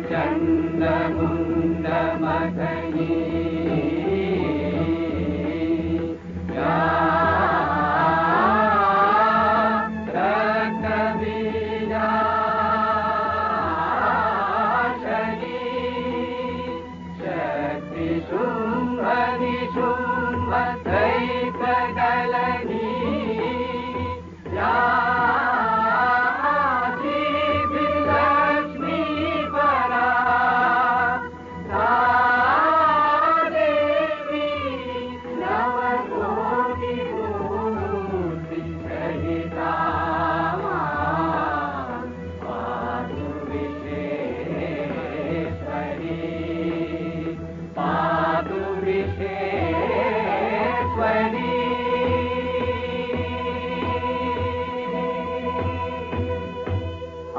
चन्द्रमुण्डमथनी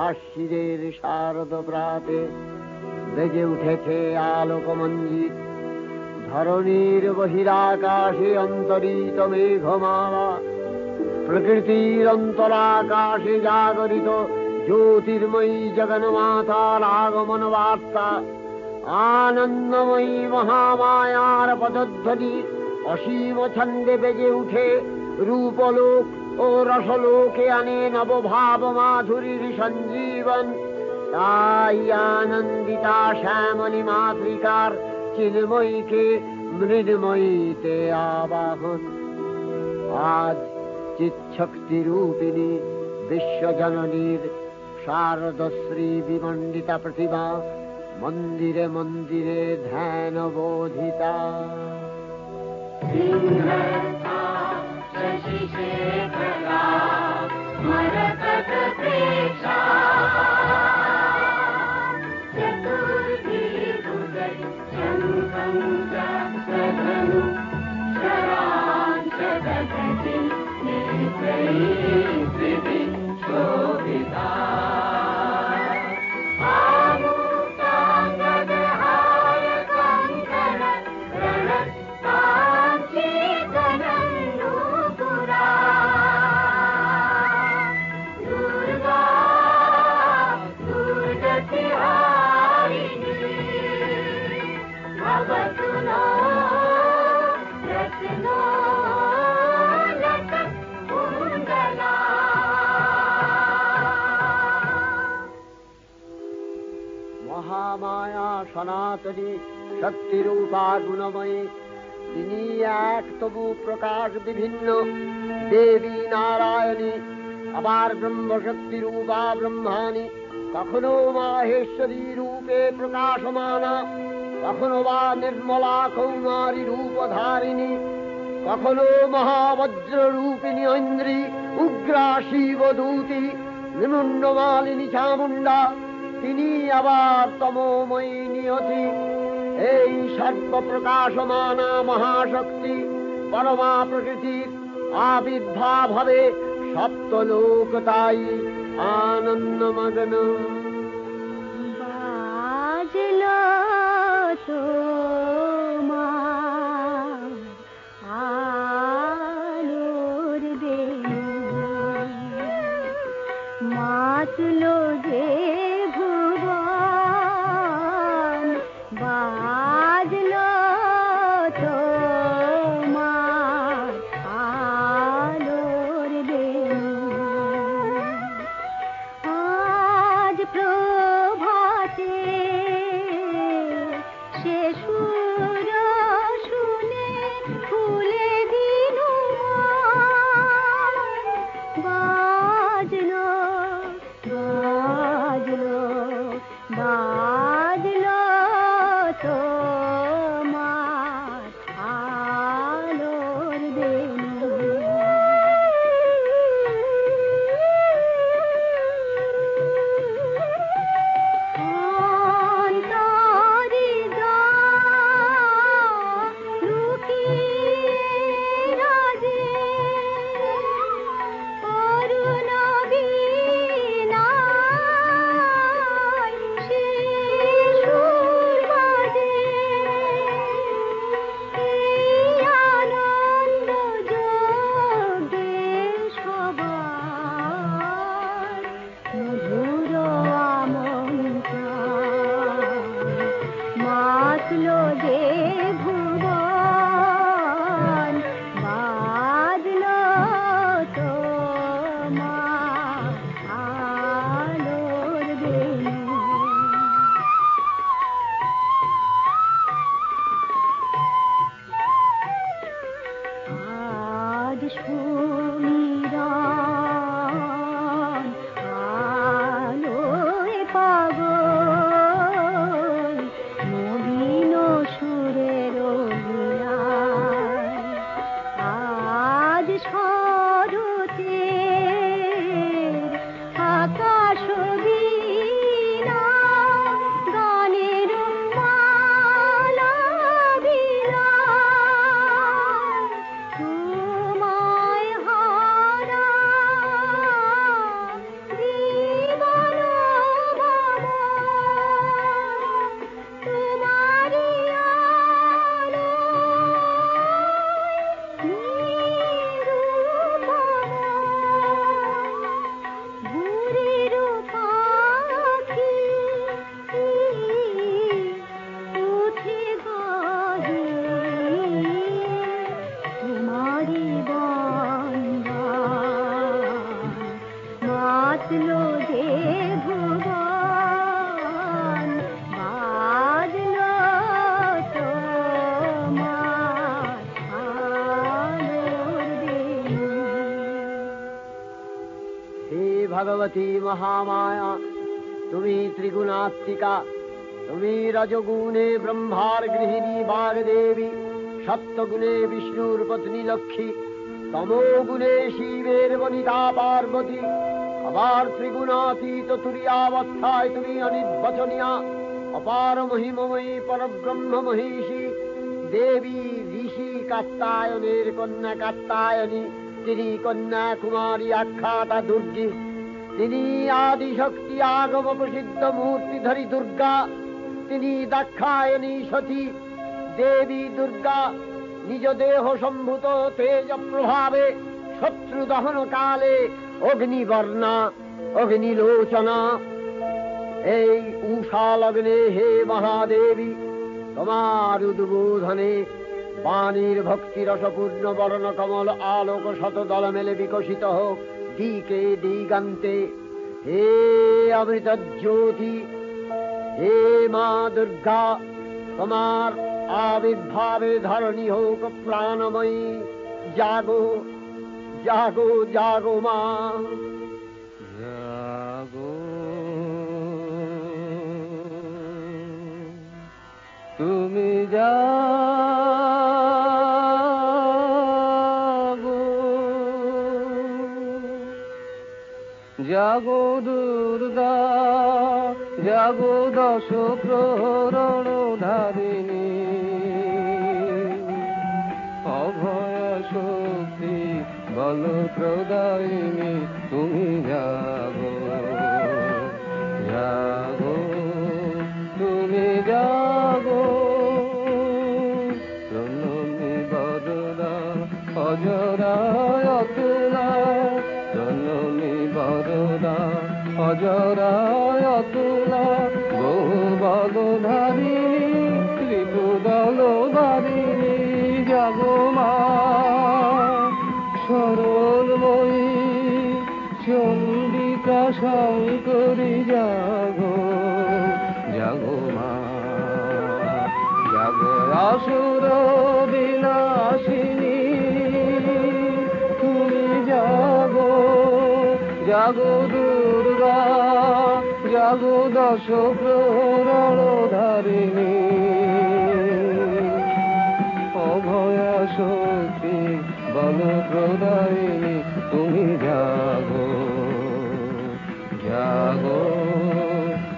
আশ্বিরের শারদ প্রাতে বেজে উঠেছে আলোকমঞ্জিত, ধরণীর বহিরাকাশে অন্তরিত মেঘমালা, প্রকৃতির অন্তরাকাশে জাগরিত জ্যোতির্ময়ী জগন্মাতার আগমন বার্তা, আনন্দময়ী মহামায়ার পদধ্বনি অসীম ছন্দে বেজে উঠে রূপলোক ও রসলোকে আনে নবভাব মাধুরীর সঞ্জীবন। তাই আনন্দিতা শ্যামলী মাতৃকার চিন্ময়ীকে মৃন্ময়ীতে আবাহন। আজ চিৎশক্তি রূপিণী বিশ্বজননীর শারদশ্রী বিমণ্ডিতা প্রতিমা মন্দিরে মন্দিরে ধ্যান বোধিতা। शशिशेखरा मरकतप्रेक्षा चतुर्भिर्भुजै शङ्खं चक्रधनु शरान् च दधति नेत्रैः त्रिभिः शोभिता। মহামায়া সনাতনী শক্তিরূপা গুণময়ী, তিনি এক তবু প্রকাশ বিভিন্ন দেবী নারায়ণী, আবার ব্রহ্মশক্তি রূপা ব্রহ্মাণী, কখনো মাহেশ্বরী রূপে প্রকাশমানা, কখনো বা নির্মলা কৌমারী রূপধারিণী, কখনো মহাবজ্র রূপিণী ঐন্দ্রী, উগ্রা শিবদূতি, নিমুণ্ডমালিনী চামুণ্ডা, তিনি আবার তমোময়ী নিয়তি। এই সর্বপ্রকাশমানা মহাশক্তি পরমা প্রকৃতির আবির্ভাব হবে সপ্তলোক, তাই আনন্দমগ্ন। বাজলো তোমার আলোর বেণী, মাতলো যে ভুবন, বাজলো তোমার আলোর বেণী। আজ প্রভাতে সে সুর শুনে ফুলে দিনু বাজলো বাজলো বাজলো তোমার আলোর বেণী। অন্তরে যা লুকিয়ে রাজে করুণ বীণায় সে ভগবতী মহামায়া, তুমি ত্রিগুণাত্মিকা, তুমি রজগুণে ব্রহ্মার গৃহিণী বাগদেবী, সত্যগুণে বিষ্ণুর পত্নী লক্ষ্মী, তমোগুণে শিবের বনিতা পার্বতী, আবার ত্রিগুণাতীত তুরীয়াবস্থায় তুমি অনির্বচনীয়া, অপার মহিমময়ী পরব্রহ্ম মহিষী দেবী, ঋষি কাত্যায়নের কন্যা কাত্যায়নী, তিনি কন্যা কুমারী আখ্যাতা দুর্গী, তিনি আদিশক্তি আগম প্রসিদ্ধ মূর্তিধরী দুর্গা, তিনি দাক্ষায়ণী সতী দেবী দুর্গা, নিজ দেহ সম্ভূত তেজ প্রভাবে শত্রু দহন কালে অগ্নিবর্ণা অগ্নিলোচনা। এই উষা লগ্নে হে মহাদেবী, তোমার উদ্বোধনে বাণীর ভক্তি রসপূর্ণ বর্ণ কমল আলোক শত দল মেলে বিকশিত হোক দিকে দিগান্তে। হে অমৃত জ্যোতি, হে মা দুর্গা, তোমার আবির্ভাবে ধরণী হোক প্রাণময়ী। জাগো জাগো জাগো মা, জাগো তুমি জাগো, জাগো দুর্গা, জাগো দশ প্রহরণ ধারিণী, অভয় শক্তি বল প্রদায়িনী, তুমি জাগো জাগো তুমি জাগো। জননী বরদা অজরায় অতুলা, জননী বরদা অজরায় অতুলা, বহু বলধারিণী ত্রিপুদল বারিণী, জাগো মা সরলময়ী চন্ডিকা শঙ্করী, জাগো জাগো মা, জাগো আসুর বিনাশিনী, তুমি জাগো জাগো দুর্গা, জাগো দশ প্রহরণ ধারিণী, অভয়া শক্তি বল প্রদায়িনী, তুমি জাগো জাগো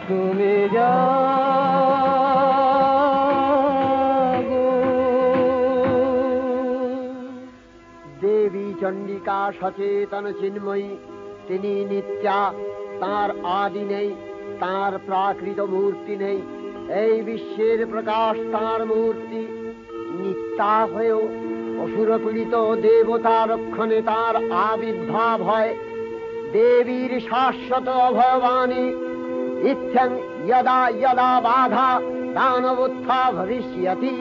তুমি জাগো। দেবী চণ্ডিকা সচেতন চিন্ময়ী, তিনি নিত্যা, তার আদি নেই, তার প্রাকৃত মূর্তি নেই, এই বিশ্বের প্রকাশ তার মূর্তি। নিত্যা হয়েও অসুরপীড়িত দেবতা রক্ষণে তার আবির্ভাব হয়। দেবীর শাশ্বত অভয়বাণী, ইত্যং যদা যদা বাধা দানবোত্থা ভবিষ্যতি,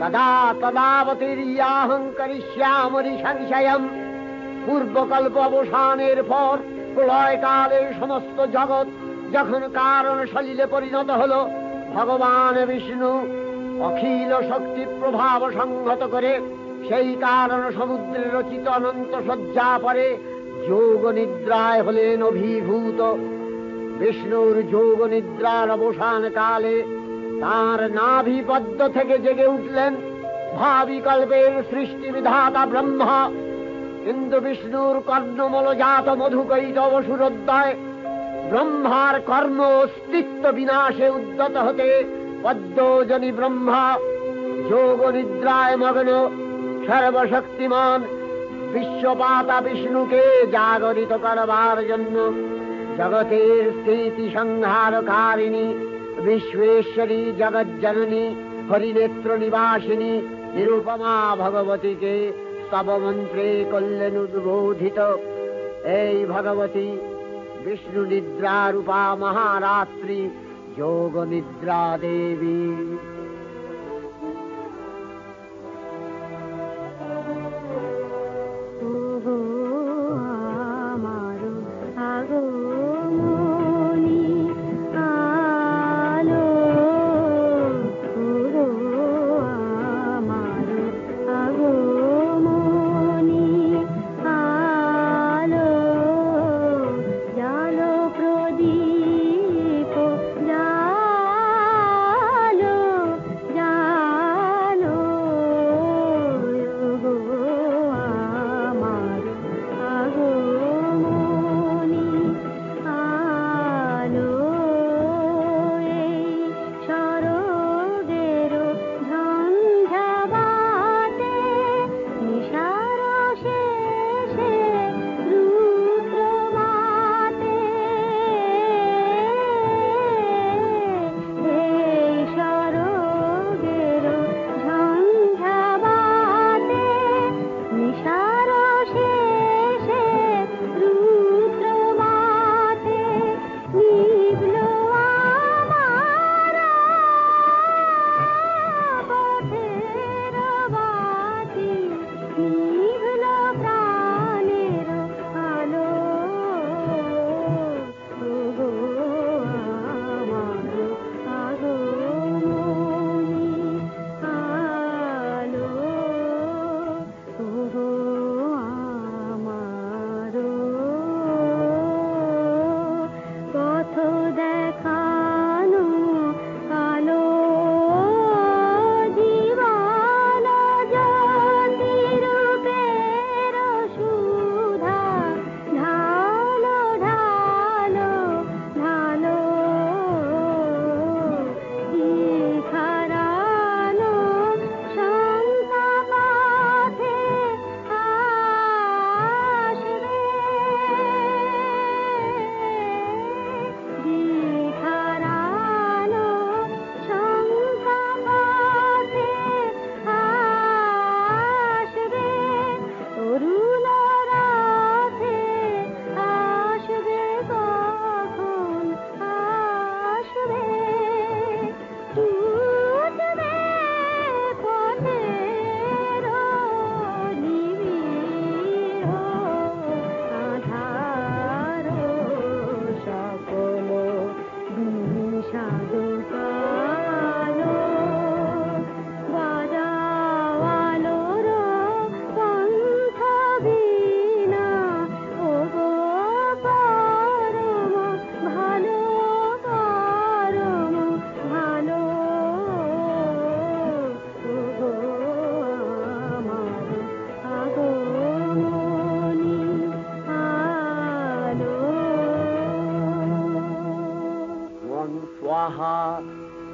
তদা তদাবতীর্যাহং করিষ্যামি সংশয়ম। পূর্বকল্প অবসানের পর প্রলয়কালে সমস্ত জগৎ যখন কারণ সলিলে পরিণত হল, ভগবান বিষ্ণু অখিল শক্তি প্রভাব সংহত করে সেই কারণ সমুদ্রে রচিত অনন্ত শয্যা পরে যোগ নিদ্রায় হলেন অভিভূত। বিষ্ণুর যোগ নিদ্রার অবসান কালে তাঁর নাভিপদ্ম থেকে জেগে উঠলেন ভাবিকল্পের সৃষ্টি বিধাতা ব্রহ্মা। কিন্তু বিষ্ণুর কর্ণমলজাত মধুকৈটব সুরোদ্দয় ব্রহ্মার কর্ম অস্তিত্ব বিনাশে উদ্যত হতে পদ্মজনী ব্রহ্মা যোগ নিদ্রায় মগ্ন সর্বশক্তিমান বিশ্বপাতা বিষ্ণুকে জাগরিত করবার জন্য জগতের স্থিতি সংহারকারিণী বিশ্বেশ্বরী জগজ্জননী হরিনেত্র নিবাসিনী নিরুপমা ভগবতীকে স্তবমন্ত্রে করলেন উদ্বোধিত। এই ভগবতী বিষ্ণু নিদ্রা রূপা মহারাত্রি যোগ নিদ্রা দেবী। জানো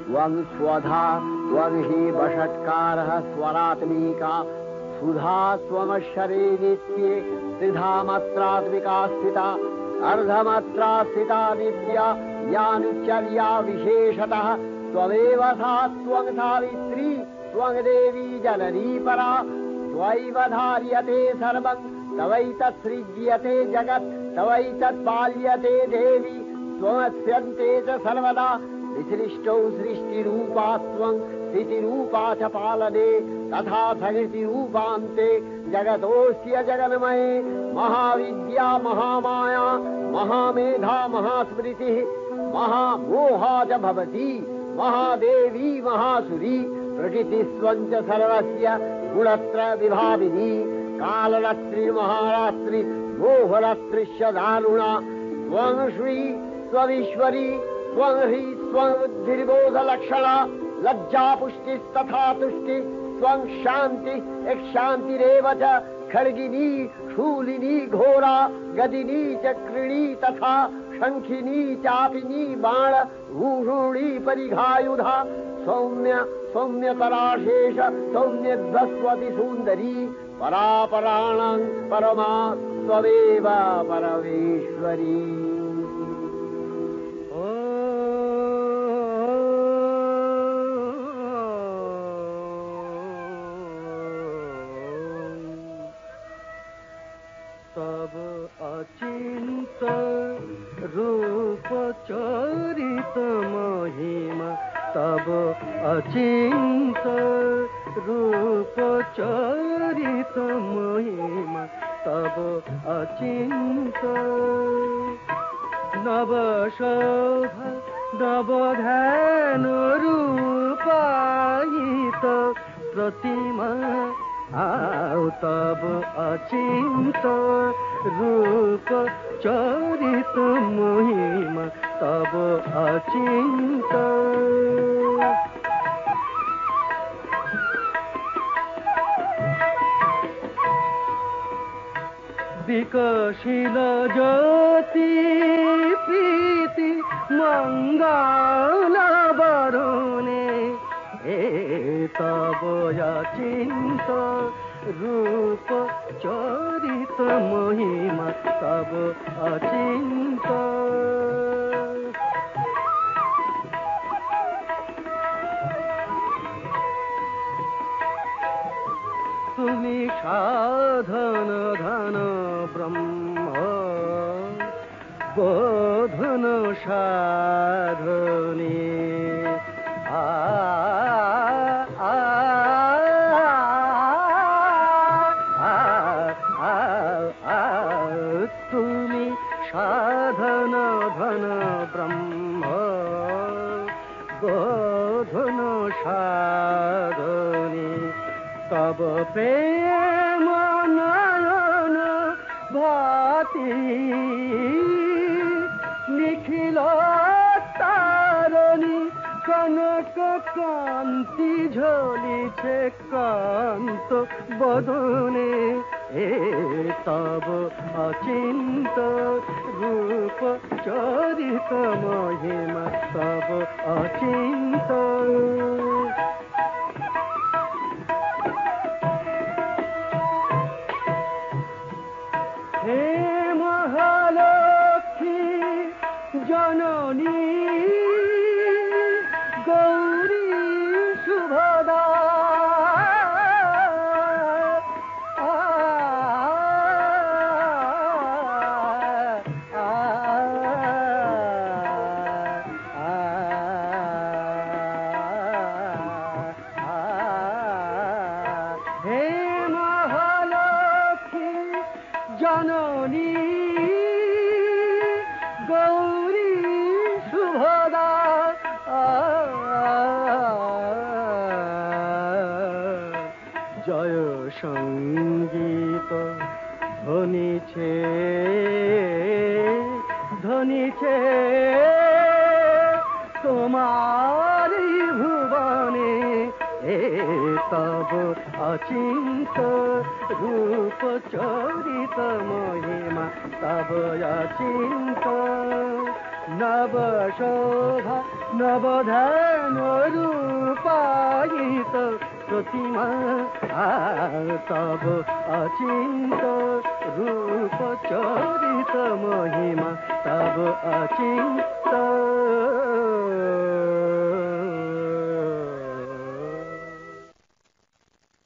त्वं स्वधा त्वं हि वषट्कारः स्वरात्मिका सुधा त्वमक्षरे नित्ये त्रिधा मात्रात्मिका स्थिता अर्धमात्रा स्थिता नित्या यानुचर्या विशेषतः त्वमेव सा त्वं सावित्री त्वं देवी जननी परा त्वयैव धार्यते सर्वं तवैतत्सृज्यते जगत् तवैतत्पाल्यते देवी त्वमस्यन्ते च सर्वदा विसृष्टौ सृष्टिरूपा त्वं स्थितिरूपा च पालने तथा प्रकृतिरूपान्ते जगतोऽस्य जगन्मये महाविद्या महामाया महामेधा महास्मृतिः महामोहा च भवति महादेवी महासुरी प्रकृतिस्त्वं च सर्वस्य गुणत्रय विभाविनी कालरात्रि महारात्रि मोहरात्रिश्च दारुणा त्वं श्री त्वमीश्वरी त्वं ह्री त्वं बुद्धिर्बोधलक्षणा लज्जा पुष्टिस्तथा तुष्टि त्वं शान्ति शान्तिरेव च खड्गिनी शूलिनी घोरा गदिनी चक्रिणी तथा शङ्खिनी चापिनी बाण भूषुणी परिघायुधा सौम्य सौम्यतराशेष सौम्यध्वस्वति सुन्दरी परापराणां परमा त्वमेव परमेश्वरी। तब अचिंत रूप चरित महिमा तब अचिंत रूप चरित महिमा तब अचिंत नव शोभा नव ध्यान रूपायित प्रतिमा आओ तब अचिंत रूप चरित महिमा तब अचिंत विकसिल ज्योति प्रीति मंगल वरुणे तब अचिंत रूप चरित महिमा तब अचिंत तुमी साधन धन ब्रह्म बोधन साधने तुमी साधन धन ब्रह्म बोधन साधने तब प्रेम नयन भाति निखिल तारणी कनक कांति झलिছে कांत बदने तब अचिंत रूप चरित महिमा तब अचिंत हे महालक्ष्मी जननी गौरी शुभदा हे महालक्ष्मी जननी गौरी शुभदा जय संगीत ध्वनिছে ধ্বনিছে তোমারি ভুবনে तब अचिंत रूप चरित महिमा तब अचिंत नवशोभा नवधान रूपायित प्रतिमा तब अचिंत रूप चरित महिमा तब अचिंत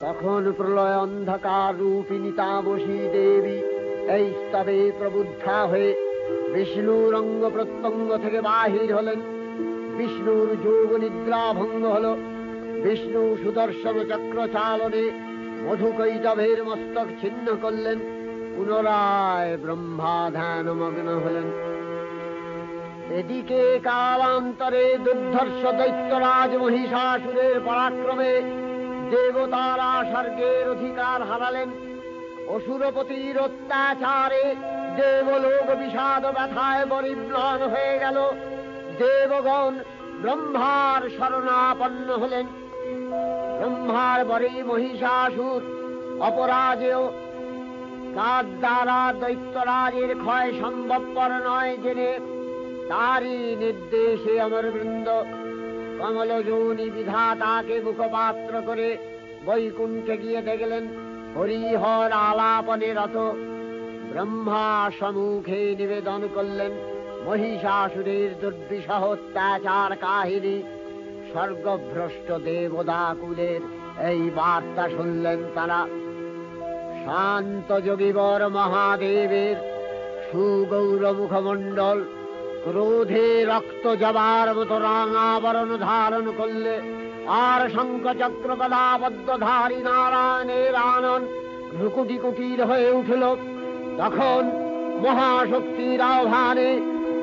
তখন প্রলয় অন্ধকার রূপিণী তামসী দেবী এই স্তবে প্রবুদ্ধা হয়ে বিষ্ণুর অঙ্গ প্রত্যঙ্গ থেকে বাহির হলেন। বিষ্ণুর যোগ নিদ্রা ভঙ্গ হল। বিষ্ণু সুদর্শন চক্র চালনে মধুকৈটভের মস্তক ছিন্ন করলেন। পুনরায় ব্রহ্মা ধ্যানমগ্ন হলেন। এদিকে কালান্তরে দুর্ধর্ষ দৈত্যরাজ মহিষাসুরের পরাক্রমে দেবতারা স্বর্গের অধিকার হারালেন। অসুরপতির অত্যাচারে দেবলোক বিষাদ ব্যথায় পরিম্লান হয়ে গেল। দেবগণ ব্রহ্মার শরণাপন্ন হলেন। ব্রহ্মার পরে মহিষাসুর অপরাজেয়, তার দ্বারা দৈত্যরাজের ক্ষয় সম্ভবপর নয় জেনে তারই নির্দেশে অমরবৃন্দ কমলযোনি বিধাতাকে মুখপাত্র করে বৈকুণ্ঠে গিয়ে দেখলেন হরিহর আলাপনে রত। ব্রহ্মা সম্মুখে নিবেদন করলেন মহিষাসুরের দুর্বিষহ অত্যাচার কাহিনী। স্বর্গভ্রষ্ট দেবদাকুলের এই বার্তা শুনলেন তারা। শান্ত যোগীবর মহাদেবের সুগৌর মুখমণ্ডল ক্রোধে রক্ত জবার মতো রাঙাবরণ ধারণ করলে, আর শঙ্খ চক্র গদাবদ্ধধারী নারায়ণের আনন ভ্রুকুটি কুটির হয়ে উঠল। তখন মহাশক্তির আহ্বানে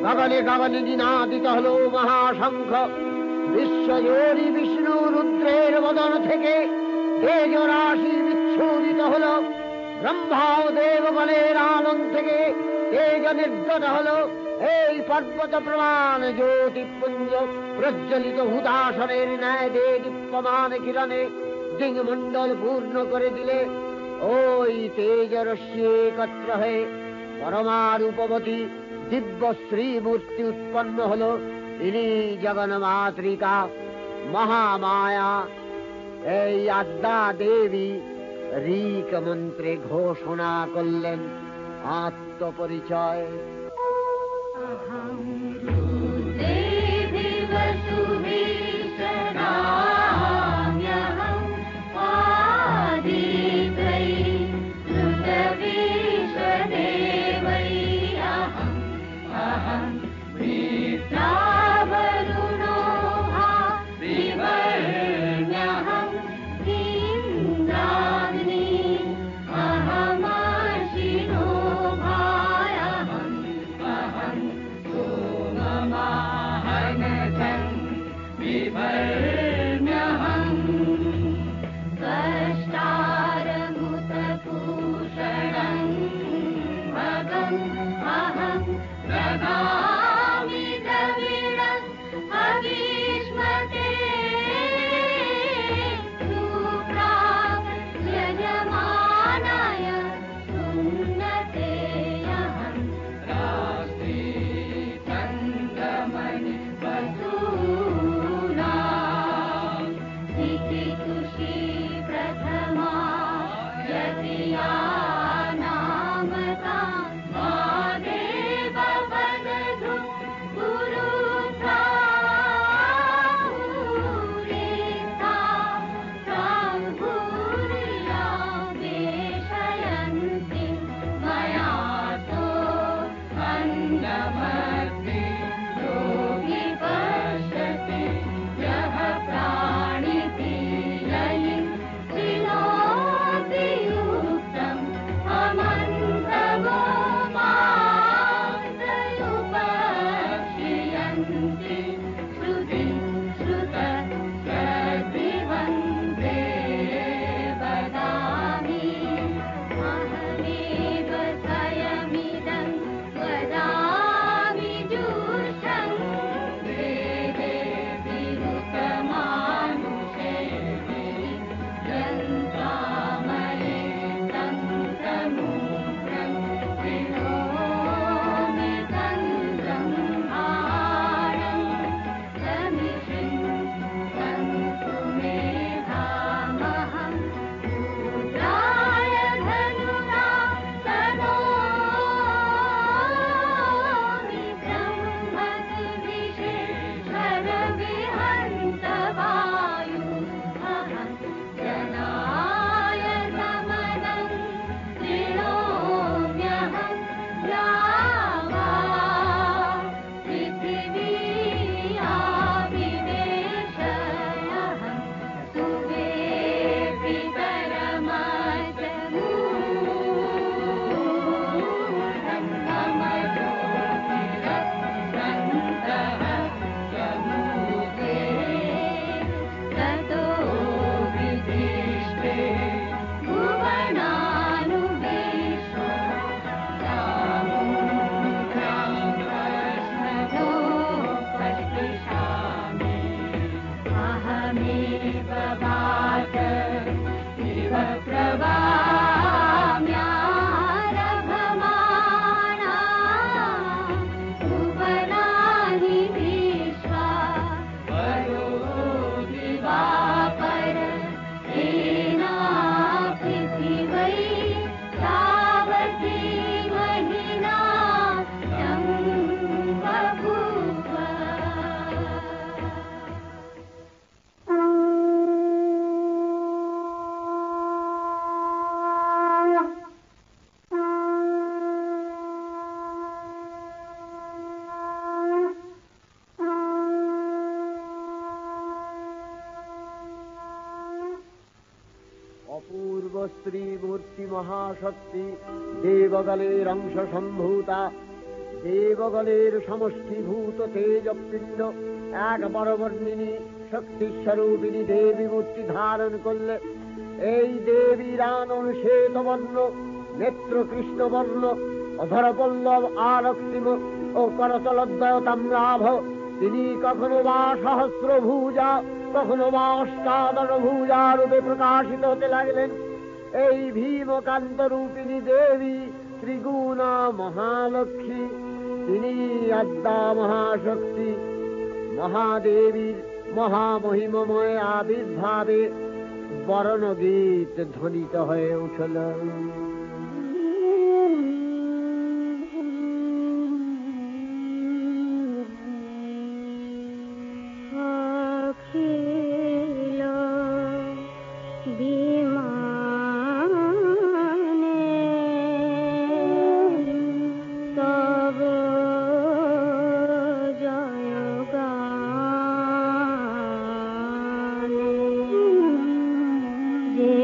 গগনে গগনে নিনাদিত হল মহাশঙ্খ। বিশ্বজোরি বিষ্ণু রুদ্রের বদন থেকে তেজ রাশি বিচ্ছুরিত হল। ব্রহ্মা ও দেবগণের আনন থেকে তেজ নির্গত হল। এই পর্বত প্রমাণ জ্যোতিপুঞ্জ প্রজ্বলিত হুতাসনের ন্যায় দীপ্যমান কিরণে দিংমণ্ডল পূর্ণ করে দিলে। ওই তেজরশ্মি একত্র হয়ে পরমারূপবতী দিব্য শ্রীমূর্তি উৎপন্ন হল। ইনি জগন্মাতৃকা মহামায়া। এই আদ্যা দেবী ঋক মন্ত্রে ঘোষণা করলেন আত্মপরিচয়। देवी वसुवेशनाम्यहं आदित्यै ऋतविश्वदेवै अहं वृत्रावरुणो विवर्ण्यहं इन्द्राग्नि अहमशिनो भायहं सोममाहनघं विवर्ण्यहं कष्टारमुतभूषणं भगम् अहं ददामि द्रविणं हविष्मते सुप्राक् यजमानाय उन्नते अहं राष्ट्रे चन्द्रमणि वसूनाम् इव प्रभाम्यारभमाणा सुवनानि विश्वा वरो दिवाकर एना पृथिवै तावती महिना यं बभूव অপূর্ব স্ত্রী মূর্তি মহাশক্তি দেবগলের অংশ সম্ভূতা, দেবগলের সমষ্টিভূত তেজপিণ্ড এক বরবর্ণিনী শক্তিস্বরূপিণী দেবী মূর্তি ধারণ করলে। এই দেবীর আনন শ্বেতবর্ণ, নেত্র কৃষ্ণবর্ণ, অধরপল্লব আরক্তিম ও করতলদ্বয় তাম্রাভ। তিনি কখনো বা সহস্রভুজা, কখনো বা অষ্টাদশভুজা রূপে প্রকাশিত হতে লাগলেন। এই ভীমকান্ত রূপিণী দেবী ত্রিগুণা মহালক্ষ্মী, তিনি আদ্যা মহাশক্তি। মহাদেবীর মহামহিমময় আবির্ভাবে বরণগীত ধ্বনিত হয়ে উঠল। অখিল বিমানে তব জয়গানে যে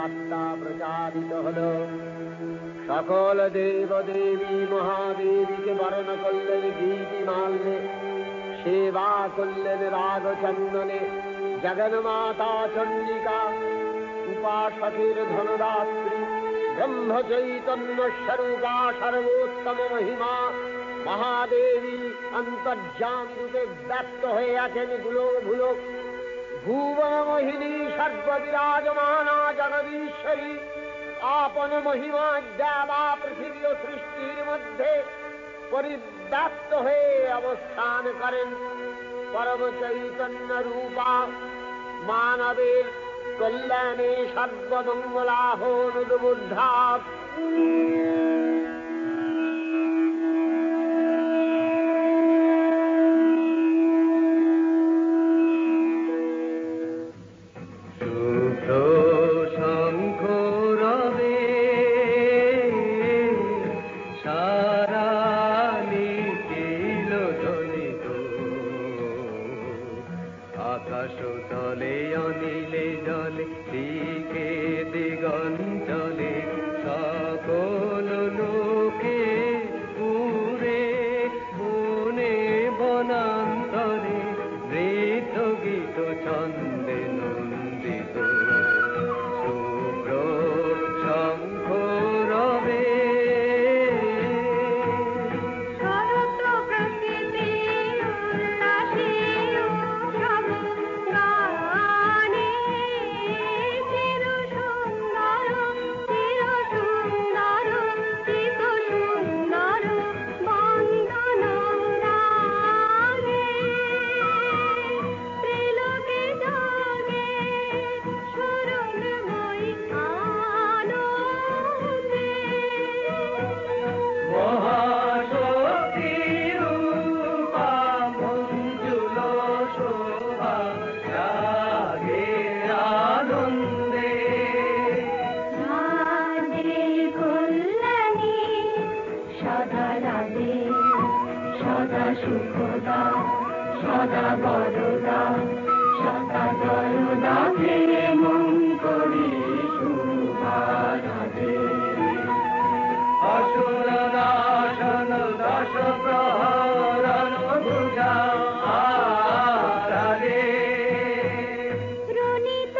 বার্তা প্রচারিত হল। সকল দেব দেবী মহাদেবীকে বরণ করলেন গীতি মাল্যে, সেবা করলেন রাগ চন্দনে। জগন্মাতা চণ্ডিকা উপাসকের ধনদাত্রী, ব্রহ্ম চৈতন্য স্বরূপা সর্বোত্তম মহিমা মহাদেবী অন্তর্যাম রূপে ব্যক্ত হয়ে আছেন গুলো ভুলো। ভুবন মোহিনী সর্ববিরাজমানা জগদীশ্বরী আপন মহিমা দেবা পৃথিবী ও সৃষ্টির মধ্যে পরিব্যাপ্ত হয়ে অবস্থান করেন। পরম চৈতন্য রূপা মানবের কল্যাণে সর্বমঙ্গলাহনুদ্বুদ্ধা। আকাশ তলে অনিলে জলে দিকে দিগঞ্চলে সকল লোকে পুরে বনে বনান্তরে নৃত্য গীত ছন্দে নন্দিত। শুভ্র শঙ্খ রবে সুখদা সদা বরদা সদা জয়দা হে মঙ্করী শুভারাধে। অসুর নাশন দশ প্রহরণ ভুজা আরাধে। রুনিত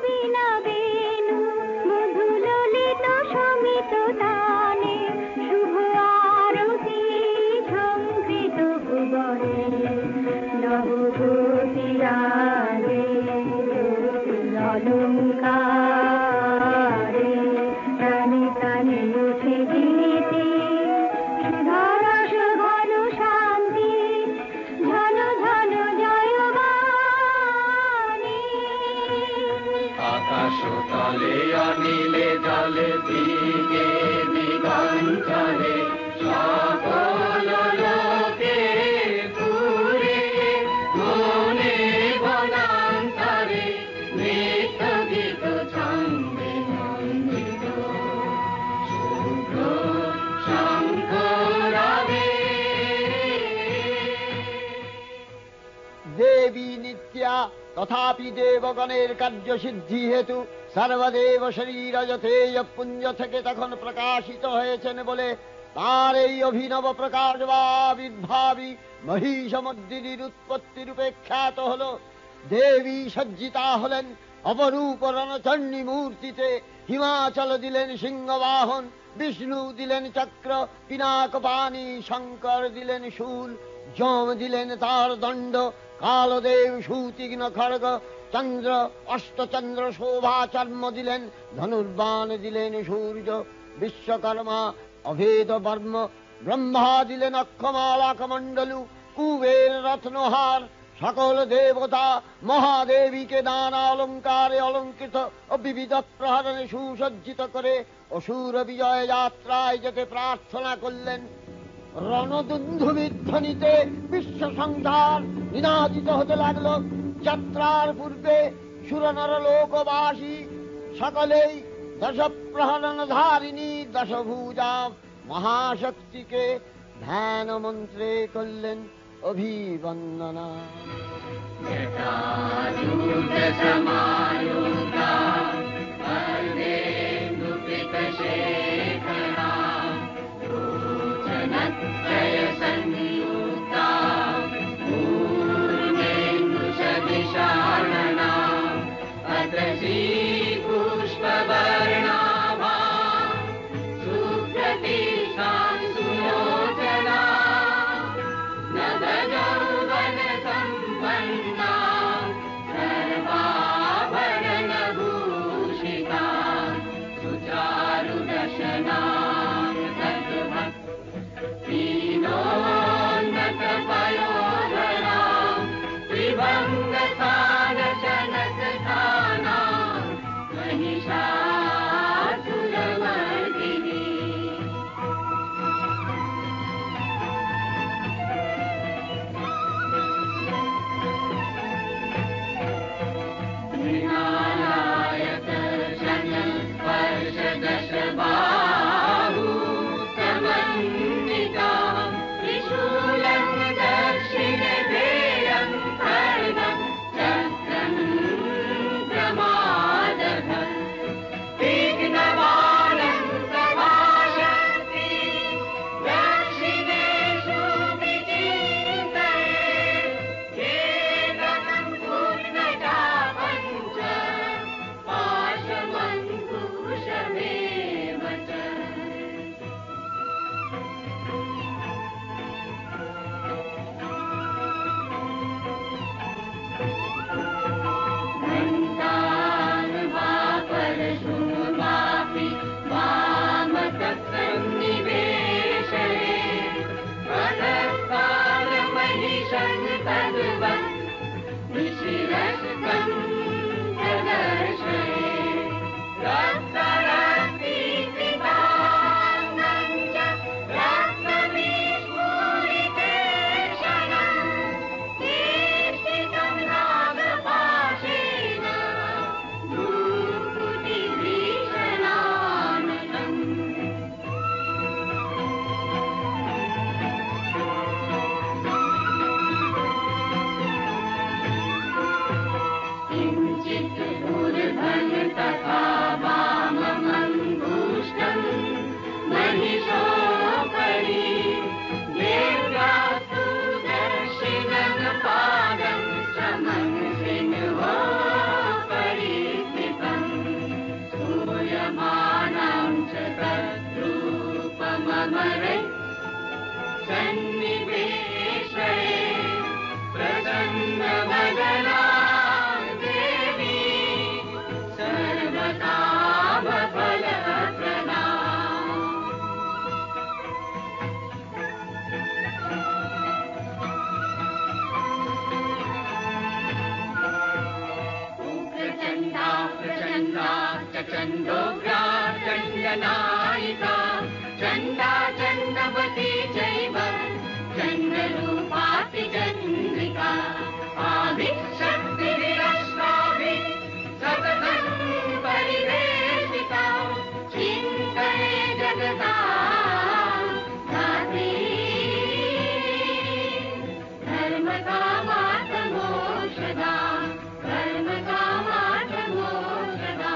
বীণা বেণু মধু ললিত সমিত তানে শুভ আরতি ঝঙ্কৃত ভুবনে নবগোপীরাগে অলঙ্কারে প্রাণে প্রাণে উঠে গীতি সুধারস ঘন শান্তি ঘন ঘন জয়গানে। আকাশ তলে অনিলে জলে দিকে দিগঞ্চলে সকল লোকে পুরে বনে বনান্তরে নৃত্য গীত ছন্দে নন্দিত। শুভ্র শঙ্খ রবে দেবী নিত্যা তথাপি দেবগণের কার্যসিদ্ধি হেতু সর্বদেব শরীর যথেয় পুঞ্জ থেকে তখন প্রকাশিত হয়েছেন বলে তার এই অভিনব প্রকাশ বা আবির্ভাবী মহিষমর্দিনীর উৎপত্তি রূপে খ্যাত হল। দেবী সজ্জিতা হলেন অপরূপ রণচণ্ডী মূর্তিতে। হিমাচল দিলেন সিংহবাহন, বিষ্ণু দিলেন চক্র পিনাকপাণি, শঙ্কর দিলেন শূল, যম দিলেন তার দণ্ড, কালদেব সুতীক্ষ্ণ খড়গ, চন্দ্র অষ্টচন্দ্র শোভা চর্ম দিলেন, ধনুর্বাণ দিলেন সূর্য, বিশ্বকর্মা অভেদ বর্ম, ব্রহ্মা দিলেন অক্ষমালা কমণ্ডলু, কুবের রত্নহার। সকল দেবতা মহাদেবীকে নানা অলঙ্কারে অলঙ্কৃত ও বিবিধ প্রহরণে সুসজ্জিত করে অসুর বিজয় যাত্রায় যেতে প্রার্থনা করলেন। রণদুন্ধুবিধ্বনিতে বিশ্ব সংসার নিনাদিত হতে লাগল। যাত্রার পূর্বে সুরনর লোকবাসী সকলেই দশ প্রহরণ ধারিণী দশভুজা মহাশক্তিকে ধ্যান মন্ত্রে করলেন অভিবন্দনা। জটাজূট সমায়ুক্তা तथा वाममङ्गुष्टम् महिषोपरि देव्या सुदर्शिनं पादं च मनसिंहोपरि स्थितम् सूयमानं च तद्रूपममरे सन्निवेशये प्रसन्नवदना देवी सर्वकामफलप्रदा। प्रचण्डा प्रचण्डा चण्डोग्रा चण्डनायिका चण्डा चण्डवती चैव चण्डरूपाति चन्द्रिका आदिशक्तिरस्माभिः सततं परिवेशिता चिन्तये जगता धात्री धर्मकामार्थमोक्षदा धर्मकामार्थमोक्षदा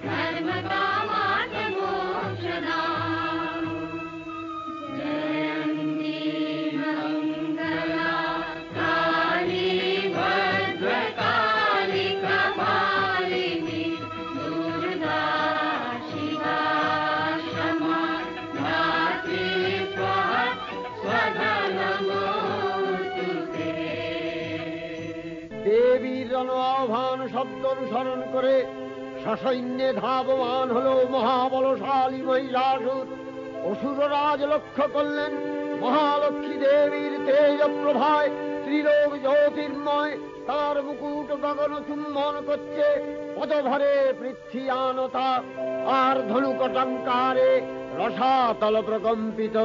धर्मकामार्थमोक्षदा। जयन्ती मङ्गला काली भद्रकाली कपालिनी दुर्गा शिवा क्षमा धात्री स्वाहा स्वधा नमोऽस्तु ते। দেবীর আহ্বান শব্দ অনুসরণ করে সসৈন্যে ধাবমান হলো মহাবলশালী মহিষাসুর। অসুররাজ লক্ষ্য করলেন মহালক্ষ্মী দেবীর তেজ প্রভায় ত্রিলোক জ্যোতির্ময়, তার মুকুট গগন চুম্বন করছে, পদভরে পৃথ্বীয়ানতা আর ধনুকটঙ্কারে রসাতল প্রকম্পিত।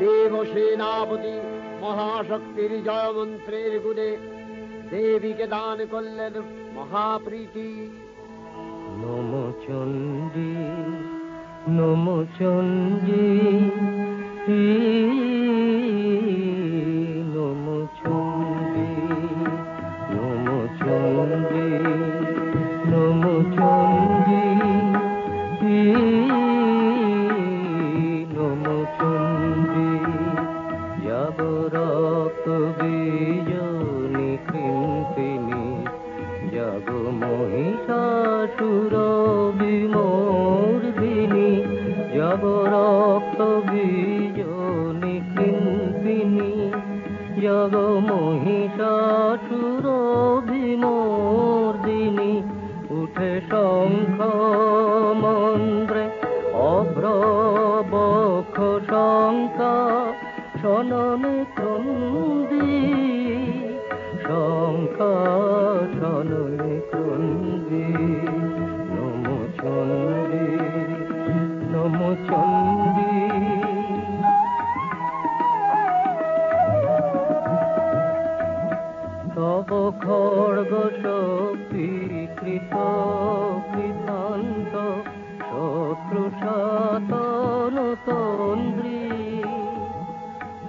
দেবসেনাপতি মহাশক্তির জয়মন্ত্রের গুণে দেবীকে দান করলেন মহাপ্রীতি। নম চণ্ডী নম চণ্ডী নম চণ্ডী নম চণ্ডী নম চণ্ডী নম চণ্ডী যাব রক্ত বীজনি কৃন্তিনি যাব মহিষাসুর বিমর্দিনী যাব রক্ত বীজনি কৃন্তিনি যাব মহিষাসুর বিমর্দিনী উঠে শঙ্খ মন্দ্রে অভ্রবক্ষ শঙ্কা শননে ক্রন্দী শঙ্কা শননে ক্রন্দী। নম চণ্ডী নম চণ্ডী তব খড়গ শক্তিকৃত কৃতান্ত শত্রু সাতন তন্দ্রী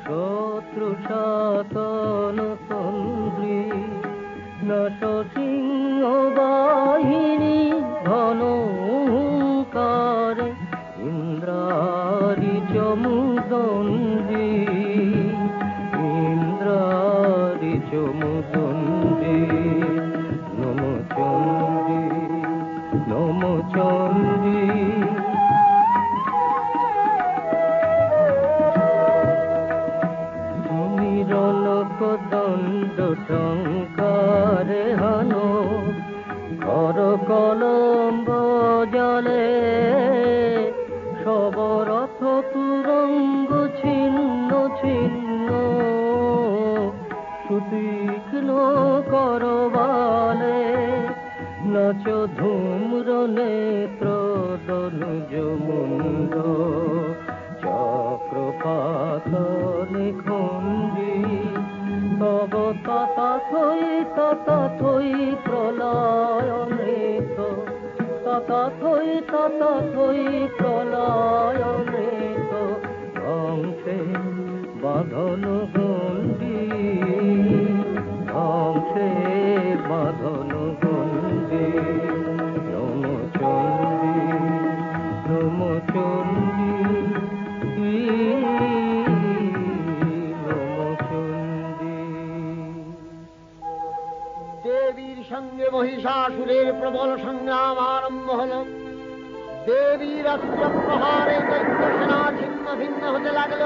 শত্রু সাতন তন্দ্রী নট সিংহ বাহিনী ঘনকার ইন্দ্রারি চমুদণ্ডী ইন্দ্রারি চমুদণ্ডী। নম চণ্ডী নম চণ্ডী দণ্ড টঙ্কারে হানো কর কলম্ব জলে সবরথ তুরঙ্গ ছিন্ন ছিন্ন সুতীক্ষ্ণ করবালে নাচ ধূম্র নেত্র দনুজ মুন্ড চক্রপাতনে খণ্ডী তব তথাথই প্রলয়নেত তথাথই প্রলয়নেত ধ্বংসে বাঁধন গণ্ডী ধ্বংসে বাঁধন গণ্ডী। নম মহিষাসুরের প্রবল সংগ্রাম আরম্ভ হল। দেবীর অস্ত্র প্রহারে দৈত্য সেনা ছিন্ন ভিন্ন হতে লাগল।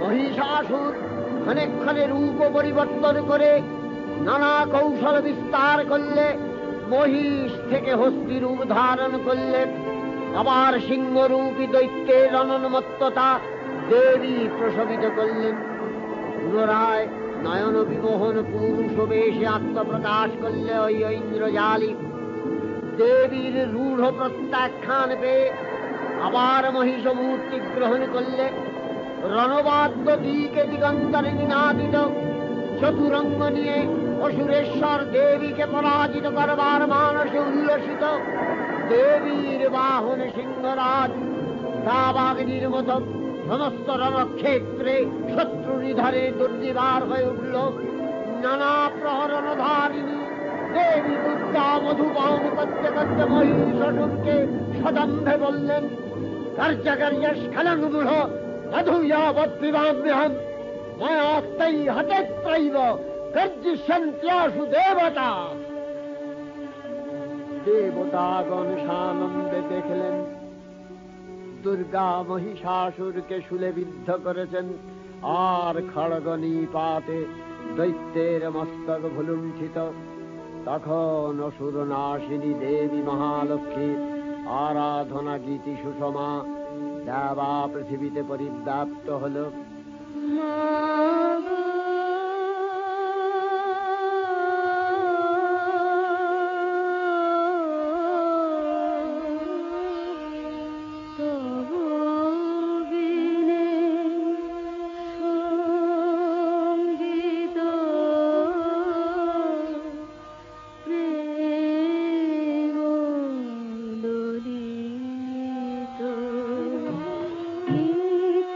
মহিষাসুর ক্ষণে রূপ পরিবর্তন করে নানা কৌশল বিস্তার করলে মহিষ থেকে হস্তি রূপ ধারণ করলে। আবার সিংহরূপী দৈত্যের রণন্মত্ততা দেবী প্রসবিত করলেন। পুনরায় নয়ন বিমোহন পুরুষ বেশে আত্মপ্রকাশ করলে ওই ইন্দ্রজালী। দেবীর রূঢ় প্রত্যাখ্যান পেয়ে আবার মহিষ মূর্তি গ্রহণ করলে। রণবাদ্য দিকে দিগন্তরে নিনাদিত চতুরঙ্গ নিয়ে অসুরেশ্বর দেবীকে পরাজিত করবার মানসে উল্লসিত। দেবীর বাহন সিংহরাজ দাবাগ্নির মতো সমস্ত রণক্ষেত্রে শত্রু নিধারে দুর্নিবার হয়ে উঠল। নানা প্রহরণধারিণী দেবী দুর্গা মধুপান করতে করতে মহিষাসুরকে সদম্ভে বললেন, কার্যকার্য স্খলনমূঢ় মধুয়াবদ্বিবাম্যহম মায়াস্তাই হতেত্রৈব গর্জিষ্যন্ত্যাসু দেবতা। দেবতাগণ সানন্দে দেখলেন দুর্গা মহিষাসুরকে শূলে বিদ্ধ করেছেন, আর খড়গ নিপাতে দৈত্যের মস্তক ভুলুণ্ঠিত। তখন অসুর নাশিনী দেবী মহালক্ষ্মীর আরাধনা গীতি সুষমা দেবা পৃথিবীতে পরিব্যাপ্ত হল।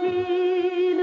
ছিল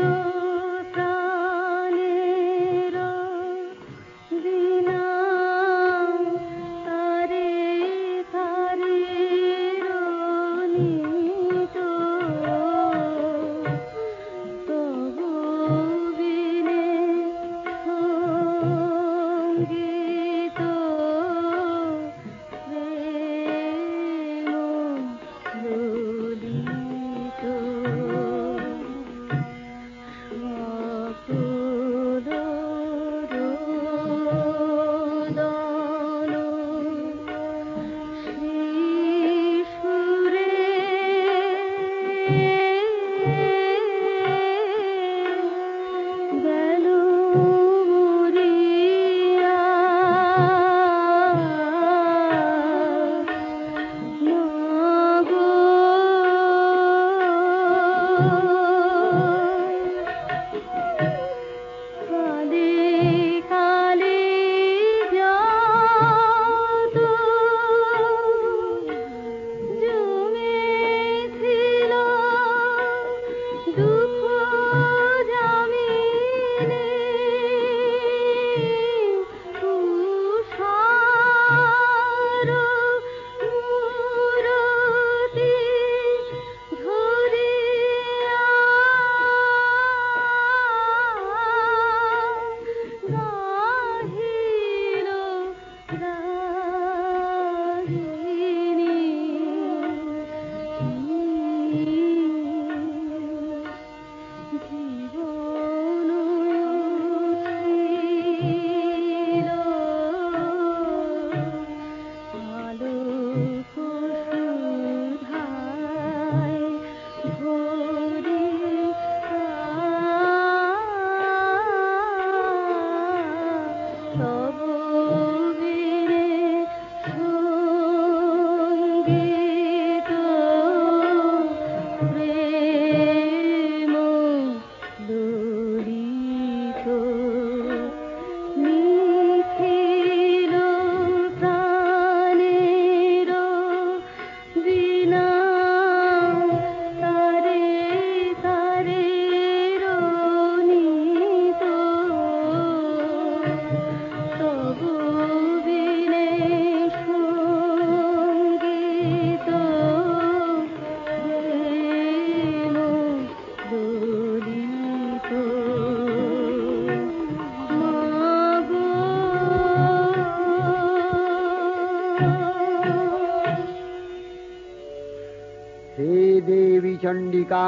চণ্ডিকা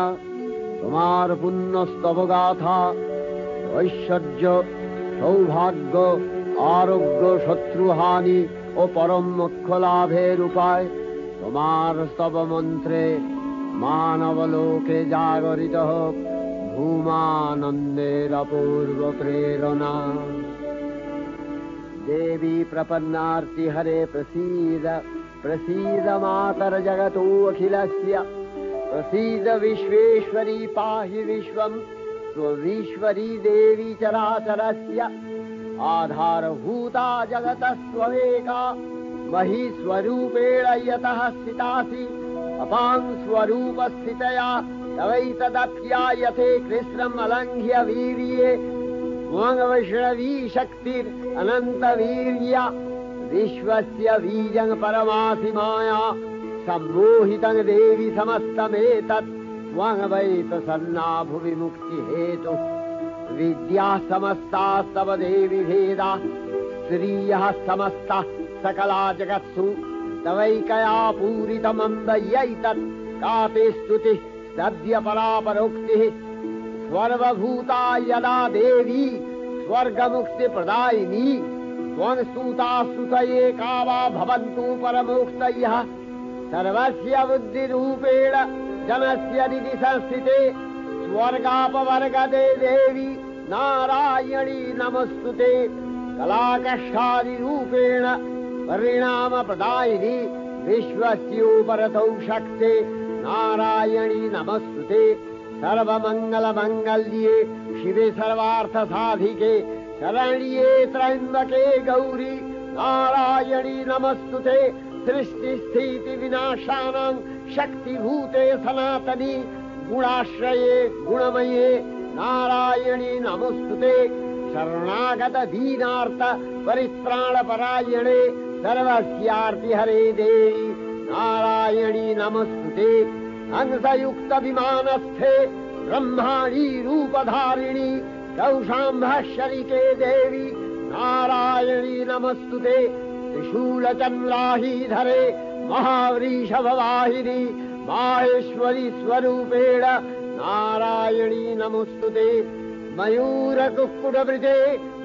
তোমার পুণ্যস্তব গাথা ঐশ্বর্য সৌভাগ্য আরোগ্য শত্রুহানি ও পরম মোক্ষ লাভের উপায় তোমার স্তব মন্ত্রে মানবলোকে জাগরিত হোক ভূমানন্দের অপূর্ব প্রেরণা। देवी प्रपन्नार्ति हरे प्रसीद प्रसीद मातर जगतोऽखिलस्य प्रसीद विश्वेश्वरी पाहि विश्वं त्वमीश्वरी देवी चराचरस्य आधारभूता जगतस्त्वमेका महीस्वरूपेण यतः स्थितासि अपां स्वरूपस्थितया तवैतदप्यायते कृष्णम् अलङ्घ्य वीर्ये वैष्णवी शक्तिर् अनंत वीर्य विश्वस्य बीजं परमासि माया सम्मोहितं देवी समस्तमेतत् त्वं वै प्रसन्ना भुवि मुक्ति हेतु विद्या समस्तास्तव देवी भेदा श्रियः समस्ता सकला जगत्सु तवैकया पूरितमन्दयैतत् का ते स्तुतिः सद्य परापरोक्तिः सर्वभूता यदा देवी स्वर्गमुक्ति प्रदायिनी त्वं स्तुता स्तुतये का वा भवन्तु परमोक्तयः सर्वस्य बुद्धिरूपेण जनस्य निधि संस्थिते स्वर्गापवर्गदे देवी नारायणी नमस्तुते कलाकष्ठादिरूपेण परिणाम प्रदायिनी विश्वस्योपरतौ शक्ते नारायणी नमस्तुते सर्वमंगल मंगल्ये शिवे सर्वार्थ साधिके शरण्ये त्र्यंबके गौरी नारायणी नमस्तुते सृष्टि स्थिति विनाशानां शक्तिभूते सनातनी गुणाश्रये गुणमये नारायणी नमस्तुते शरणागत दीनार्थ परित्राणपरायणे सर्वस्यार्ति हरे देवी नारायणी नमस्तुते हंसयुक्त विमानस्थे ब्रह्माणी रूपधारिणी कौशाम्भशरिके देवी नारायणी नमस्तुते त्रिशूलचन्द्राहीधरे महावृषभवाहिनी माहेश्वरी स्वरूपेण नारायणी नमस्तुते मयूरकुक्कुटवृते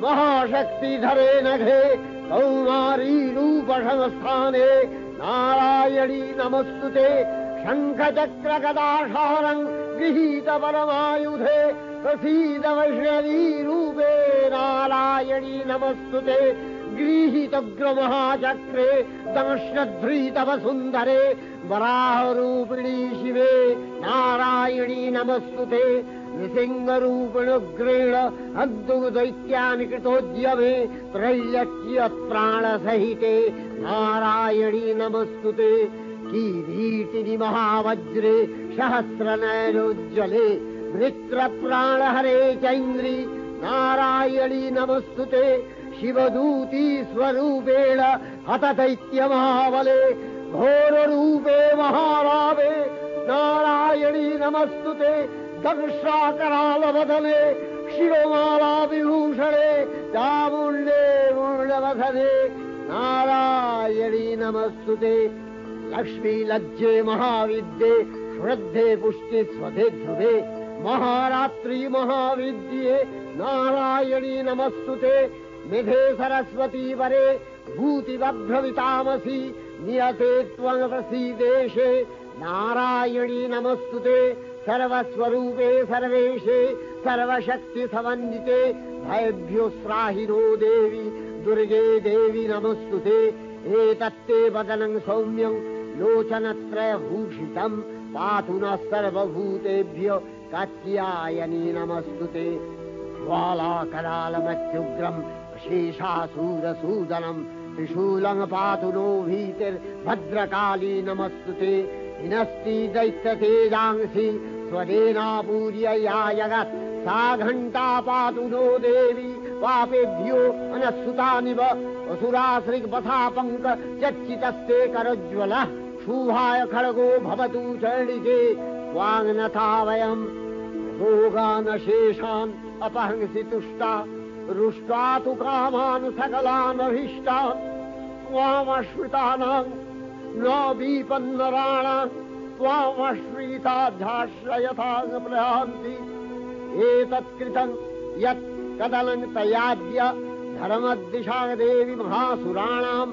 महाशक्तिधरे नघे कौमारी रूपसंस्थाने नारायणी नमस्तुते शङ्खचक्रगदाशारं गृहीत परमायुधे प्रसीद वैष्णवी रूपे नारायणी नमस्तुते गृहीतोग्रमहाचक्रे दंश्रध्रीतव सुन्दरे वराहरूपिणी शिवे नारायणी नमस्तुते नृसिंहरूपिणुग्रेण अद्भुतदैत्यानि कृतोद्यमे त्रैलक्ष्यप्राणसहिते नारायणी नमस्तुते किरीटिनि महावज्रे सहस्रनयनोज्ज्वले वृत्रप्राणहरे चैन्द्री नारायणी नमस्तुते शिवदूती स्वरूपेण हतदैत्यमहाबले घोररूपे महारावे नारायणी नमस्तुते दंशाकरालवदने शिरोमाला विभूषणे चामुण्डे मूर्णवधने नारायणी नमस्तुते लक्ष्मी लज्जे महाविद्ये श्रद्धे पुष्टि स्वधे ध्रुवे महारात्रि महाविद्ये नारायणी नमस्तुते निधे सरस्वती वरे भूतिवभ्रमितामसि नियते त्वं प्रसीदेशे नारायणी नमस्तुते सर्वस्वरूपे सर्वेशे सर्वशक्ति समन्विते भयभ्योस्त्राहिनो देवी दुर्गे देवी नमस्तुते एतत्ते वदनं सौम्यं लोचनत्रयभूषितं पातु नः सर्वभूतेभ्यो कात्यायनी नमस्तुते ज्वालाकरालमत्युग्रं शेषासूरसूदनं त्रिशूलं पातु नो भीतिर्भद्रकाली नमस्तुते हिनस्ति दैत्यतेजांसि स्वदेनापूर्य या जगत् सा घण्टा पातु नो देवी पापेभ्यो अनस्सुतानिव असुराश्रिपथापङ्क चच्चितस्ते करोज्ज्वलः शुभाय खड्गो भवतु चण्डिके वाङ्नथा वयम् भोगानशेषान् अपहंसि तुष्टा रुष्टा तु कामान् सकलान् अभीष्टान् त्वामश्रितानां न विपन्नराणां त्वामश्रीताध्याश्रयथाङ्गप्रहान्ति एतत्कृतं यत् कदलं तयाद्य धर्मदिशा देवी महासुराणां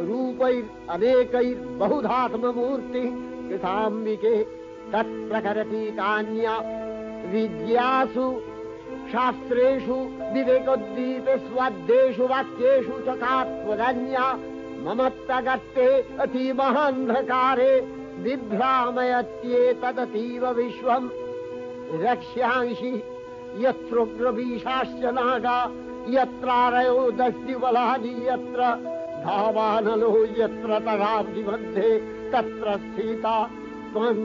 रूपैरनेकैर्बहुधात्ममूर्तिः कृताम्बिके तत्प्रकरति कान्या विद्यासु शास्त्रेषु विवेकोद्दीपे स्वाद्येषु वाक्येषु च कात्वदन्या ममत्तगर्ते अतिमहान्धकारे बिभ्रामयत्येतदतीव विश्वम् रक्ष्यांसि यत्रोग्रवीशाश्च नागा यत्रारयो दस्युबलानि यत्र धावानलो यत्र तगाब्धि मध्ये तत्र स्थिता त्वं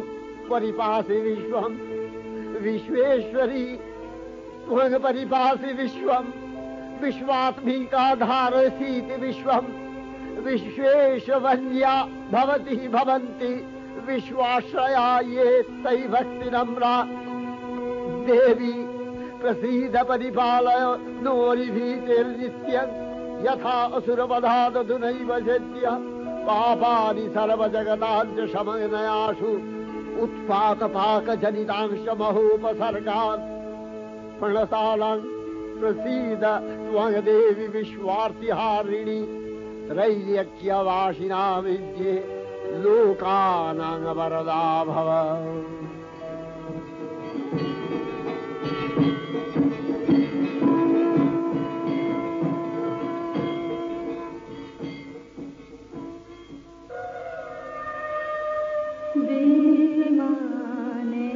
परिपासि विश्वम् विश्वेश्वरी त्वं परिपासि विश्वम् विश्वात्मिकाधारसीति विश्वम् विश्वेशवन्या भवति भवन्ति विश्वाश्रया ये तै भक्तिनम्रा देवी प्रसीद परिपालय नोरिभीतिर्नित्यं यथा असुरवधादधुनैव सद्य पापानि सर्वजगताञ्च शमनयासु उत्पातपाकजनितांश महोपसर्गान् प्रणतानां प्रसीद त्वं देवी विश्वार्तिहारिणि त्रैलोक्यवासिनां विद्ये लोकानां वरदा भव। विमाने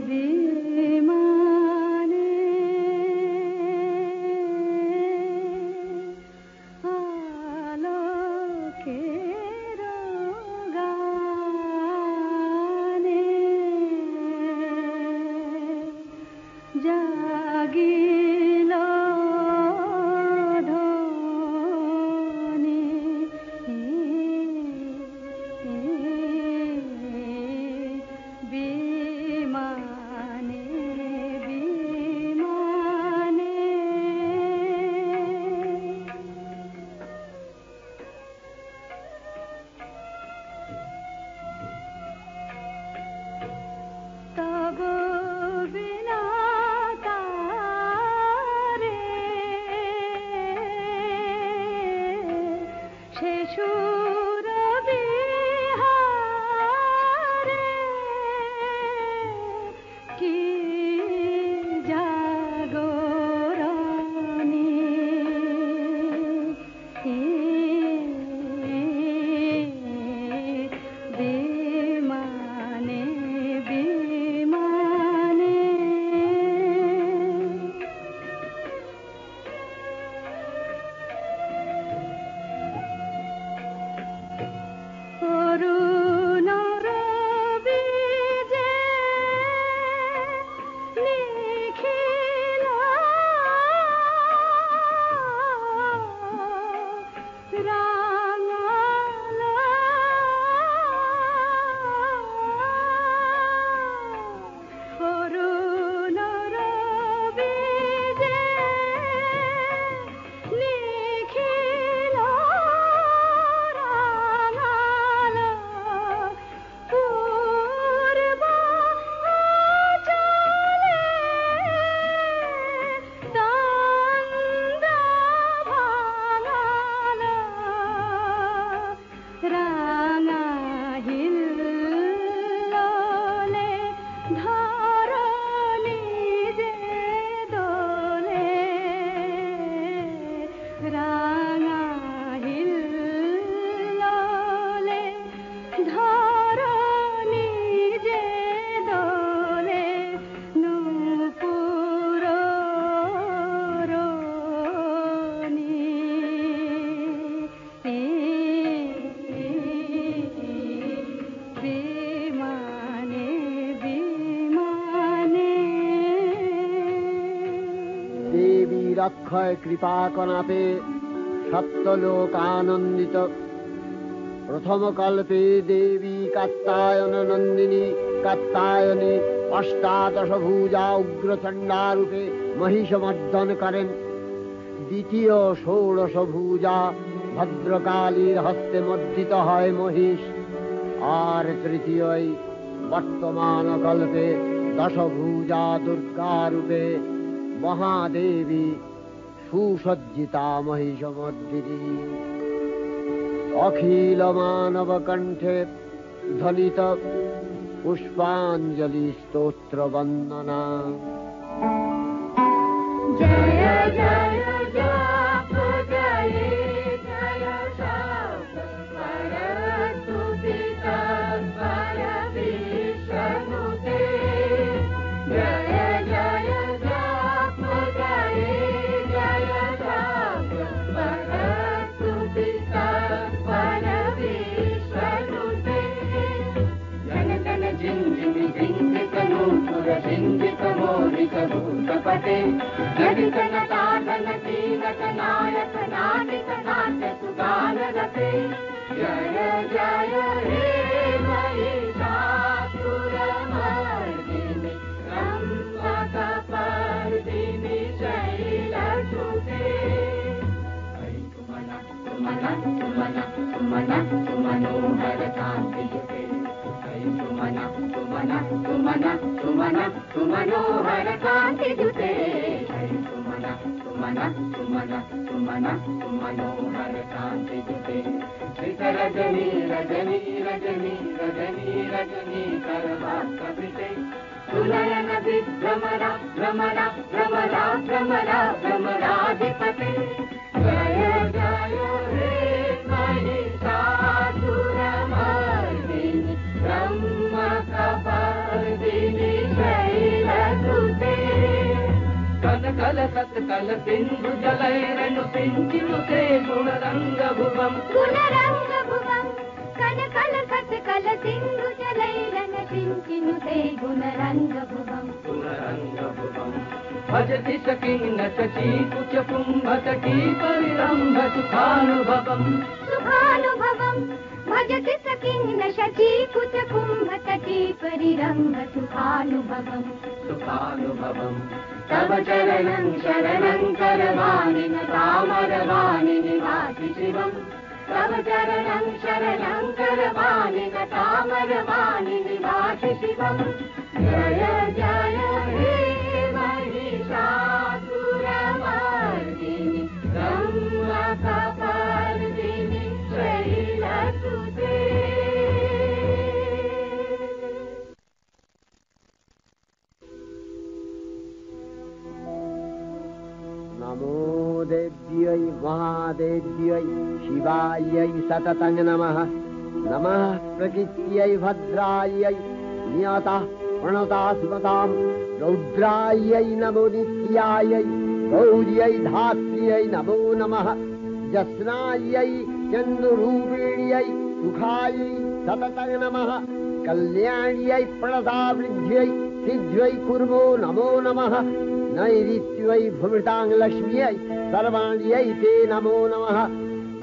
विमाने आलोकेर गाने जागिलो অক্ষয় কৃপা কনাপে সপ্তলোকানন্দিত প্রথম কল্পে দেবী কাত্যায়ন নন্দিনী কাত্যায়নী অষ্টাদশ ভুজা উগ্রচণ্ডা রূপে মহিষমর্দন করেন। দ্বিতীয় ষোড়শ ভুজা ভদ্রকালীর হস্তে মর্দিত হয় মহিষ। আর তৃতীয় वर्तमानकल्पे दशभुजा दुर्गारूपे महादेवी सुसज्जिता महिषमर्दिनी अखिल मानव कंठे ध्वनित पुष्पांजलि स्तोत्र वंदना। जय जय जाप जय जय शाप परस्तुति तत्पर विष्णुते। जय जय जाप जय जय शाप परस्तुति तत्पर विष्णुते। जन जन जिंजिम जिंजित नूपुर जिंजित मोहित भूतपते। जडित नटाधन कीलक नायक नाटिक नाट्य सुगान रते। जय जय हे महिषासुरमर्दिनि ब्रह्मकपर्दिनि शैलसुते। सुमनोहर कान्तियुते। सुमनोहर कान्तियुते। सुमनोहर कान्तियुते। श्रीरजनी रजनी रजनी रजनी रजनी करवाकपिते। सुनयन विभ्रमरा भ्रमरा भ्रमरा भ्रमरा भ्रमराधिपते। जय जय हे महिषासुरमर्दिनि ब्रह्मकपर्दिनि शैलसुते। कल सत्कल सिंधु जलैरनु सिंचिनुते गुणरंग भुवं। गुणरंग भुवं कल कल सत्कल सिंधु जलैरनु सिंचिनुते गुणरंग भुवं। गुणरंग भुवं भजति सकिन्न शची कुच कुंभतटी परिरंभ सुखानुभवं। सुखानुभवं भजति सकिन्न शची कुच कुंभतटी परिरंभ सुखानुभवं। सुखानुभवं तव चरणं शरणं करवाणि तामरवाणि निवासि शिवम्। तव चरणं शरणं करवाणि तामरवाणि निवासि शिवम्। जय जय हे महिषासुरमर्दिनि ब्रह्मकपर्दिनि शैलसुते। नमो देव्यै महादेव्यै शिवायै सततं नमः। नमः प्रकृत्यै भद्रायै नियता प्रणता स्मतां। रौद्रायै नमो नित्यायै गौर्यै धात्र्यै नमो नमः। जस्नायै चन्द्ररूपिण्यै सुखायै सततं नमः। कल्याण्यै प्रणतावृद्ध्यै सिद्ध्यै कुर्मो नमो नमः। नैऋत्यै भूमितां लक्ष्म्यै सर्वाण्यै ते नमो नमः।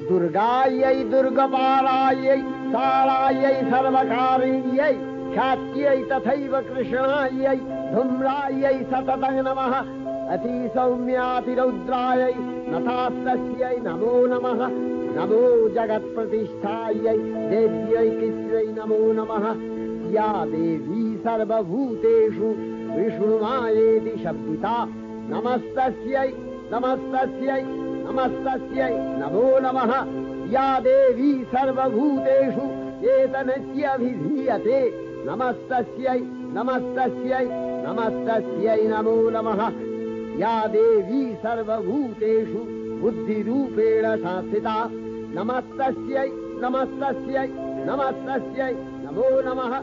दुर्गायै दुर्गपालायै सारायै सर्वकारिण्यै ख्यात्यै तथैव कृष्णायै धूम्रायै सततं नमः। अतिसौम्यातिरौद्रायै नथास्तस्यै नमो नमः। नमो जगत्प्रतिष्ठायै देव्यै कृत्यै नमो नमः। या देवी सर्वभूतेषु विष्णुमायेति शब्दिता नमस्तस्यै नमस्तस्यै नमस्तस्यै नमो नमः। या देवी सर्वभूतेषु एतनस्यभिधीयते नमस्तस्यै नमस्तस्यै नमस्तस्यै नमो नमः। या देवी सर्वभूतेषु बुद्धिरूपेण संस्थिता नमस्तस्यै नमस्तस्यै नमस्तस्यै नमो नमः।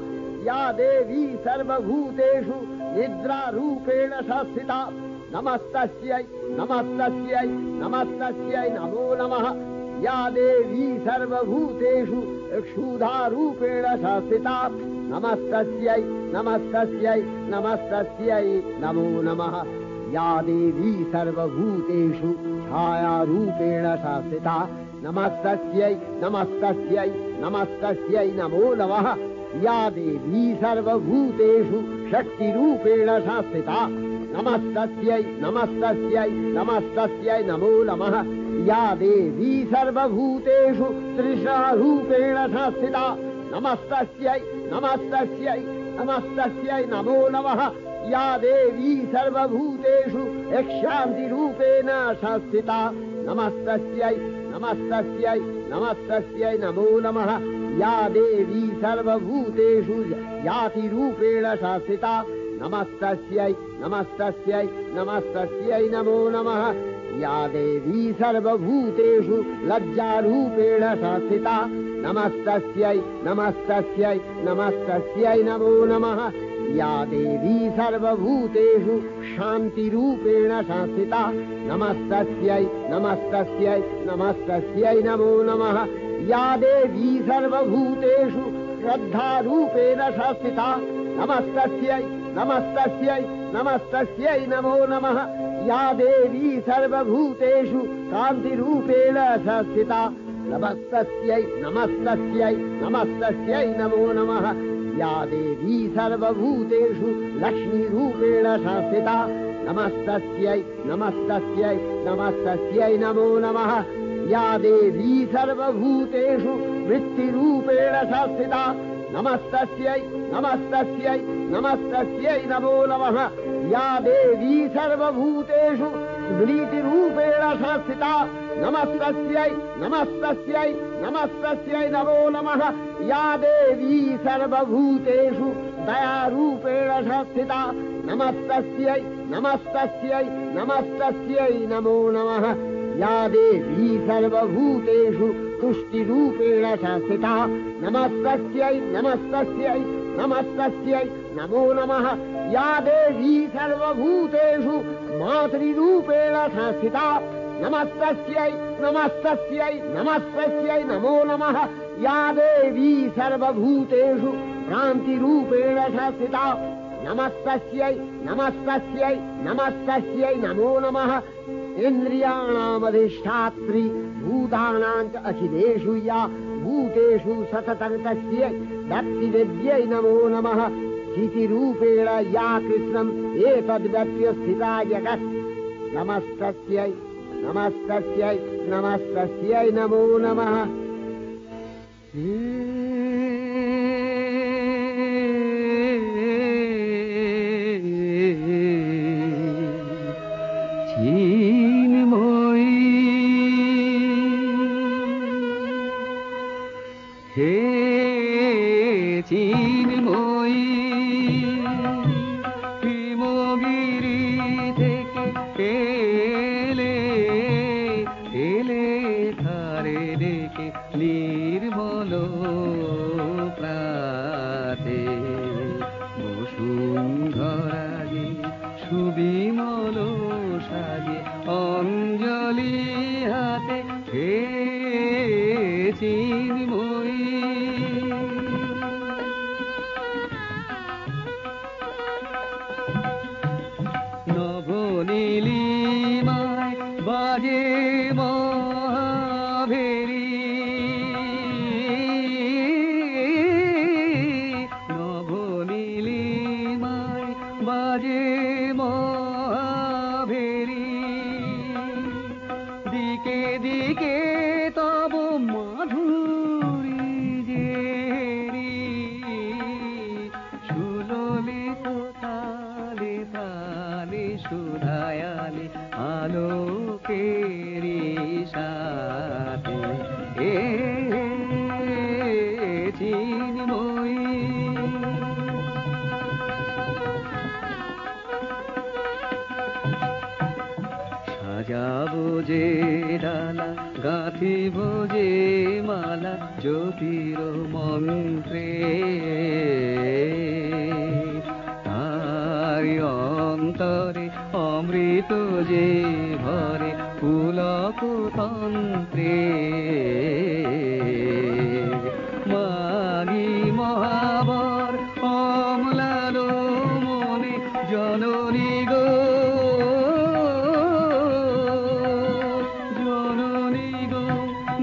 या देवी सर्वभूतेषु निद्रारूपेण संस्थिता नमस्तस्यै नमस्तस्यै नमस्तस्यै नमो नमः। या देवी सर्वभूतेषु क्षुधारूपेण संस्थिता नमस्तस्यै नमस्तस्यै नमस्तस्यै नमो नमः। या देवी सर्वभूतेषु छायारूपेण संस्थिता नमस्तस्यै नमस्तस्यै नमस्तस्यै नमो नमः। या देवी सर्वभूतेषु शक्तिरूपेण संस्थिता नमस्तस्यै नमस्तस्यै नमस्तस्यै नमो नमः। या देवी सर्वभूतेषु तृष्णारूपेण संस्थिता नमस्तस्यै नमस्तस्यै नमस्तस्यै नमो नमः या देवी सर्वभूतेषु यक्षान्तिरूपेण संस्थिता नमस्तस्यै नमस्तस्यै नमस्तस्यै नमो नमः या देवी सर्वभूतेषु यातिरूपेण संस्थिता नमस्तस्यै नमस्तस्यै नमस्तस्यै नमो नमः या देवी सर्वभूतेषु लज्जारूपेण संस्थिता नमस्तस्यै नमस्तस्यै नमस्तस्यै नमो नमः या देवी सर्वभूतेषु शान्तिरूपेण संस्थिता नमस्तस्यै नमस्तस्यै नमस्तस्यै नमो नमः या देवी सर्वभूतेषु श्रद्धारूपेण संस्थिता नमस्तस्यै नमस्तस्यै नमस्तस्यै नमो नमः या देवी सर्वभूतेषु कान्तिरूपेण संस्थिता नमस्तस्यै नमस्तस्यै नमस्तस्यै नमो नमः या देवी सर्वभूतेषु लक्ष्मीरूपेण संस्थिता नमस्तस्यै नमस्तस्यै नमस्तस्यै नमो नमः या देवी सर्वभूतेषु वृत्तिरूपेण संस्थिता नमस्तस्यै नमस्तस्यै नमस्तस्यै नमो नमः या देवी सर्वभूतेषु स्मृतिरूपेण संस्थिता नमस्तस्यै नमस्तस्यै नमस्तस्यै नमो नमः या देवी सर्वभूतेषु दयारूपेण संस्थिता नमस्तस्यै नमस्तस्यै नमस्तस्यै नमो नमः या देवी सर्वभूतेषु तुष्टिरूपेण संस्थिता नमस्तस्यै नमस्तस्यै नमस्तस्यै नमो नमः या देवी सर्वभूतेषु मातृरूपेण संस्थिता नमस्तस्यै नमस्तस्यै नमस्तस्यै नमो नमः या देवी सर्वभूतेषु भ्रान्तिरूपेण संस्थिता नमस्तस्यै नमस्तस्यै नमस्तस्यै नमो नमः इन्द्रियाणामधिष्ठात्री भूतानां च अखिलेषु या भूतेषु सततं तस्यै भक्तिविद्यै नमो नमः स्थितिरूपेण या कृष्णम् एतद्व्यप्य स्थिता जगत् नमस्तस्यै नमस्तस्यै नमस्तस्यै नमो नमः हे চিন্ময়ী হিমগিরি থেকে এলে এলে ধারে ডেকে নির্মল প্রাতে বসুন্ধরাগে সুবিমল সাজে অঞ্জলি হাতে হে চিন্ময়ী নবনীলিমায় বাজে মহাভেরি নবনীলিমায় বাজে মহাভেরি দিকে দিকে তব মাধুরী জেরি সুললিত তালে তালে সুধায়ালে আলোকেরি সাথে এ চিন্ময়ী সাজাবো যে ডালা গাঁথিব যে মালা জ্যোতির মন্ত্রে তারি অন্তরে অমৃত যে ভরে পুলক তন্ত্রে মাগি মহাবর অমলাল মনে জননী গো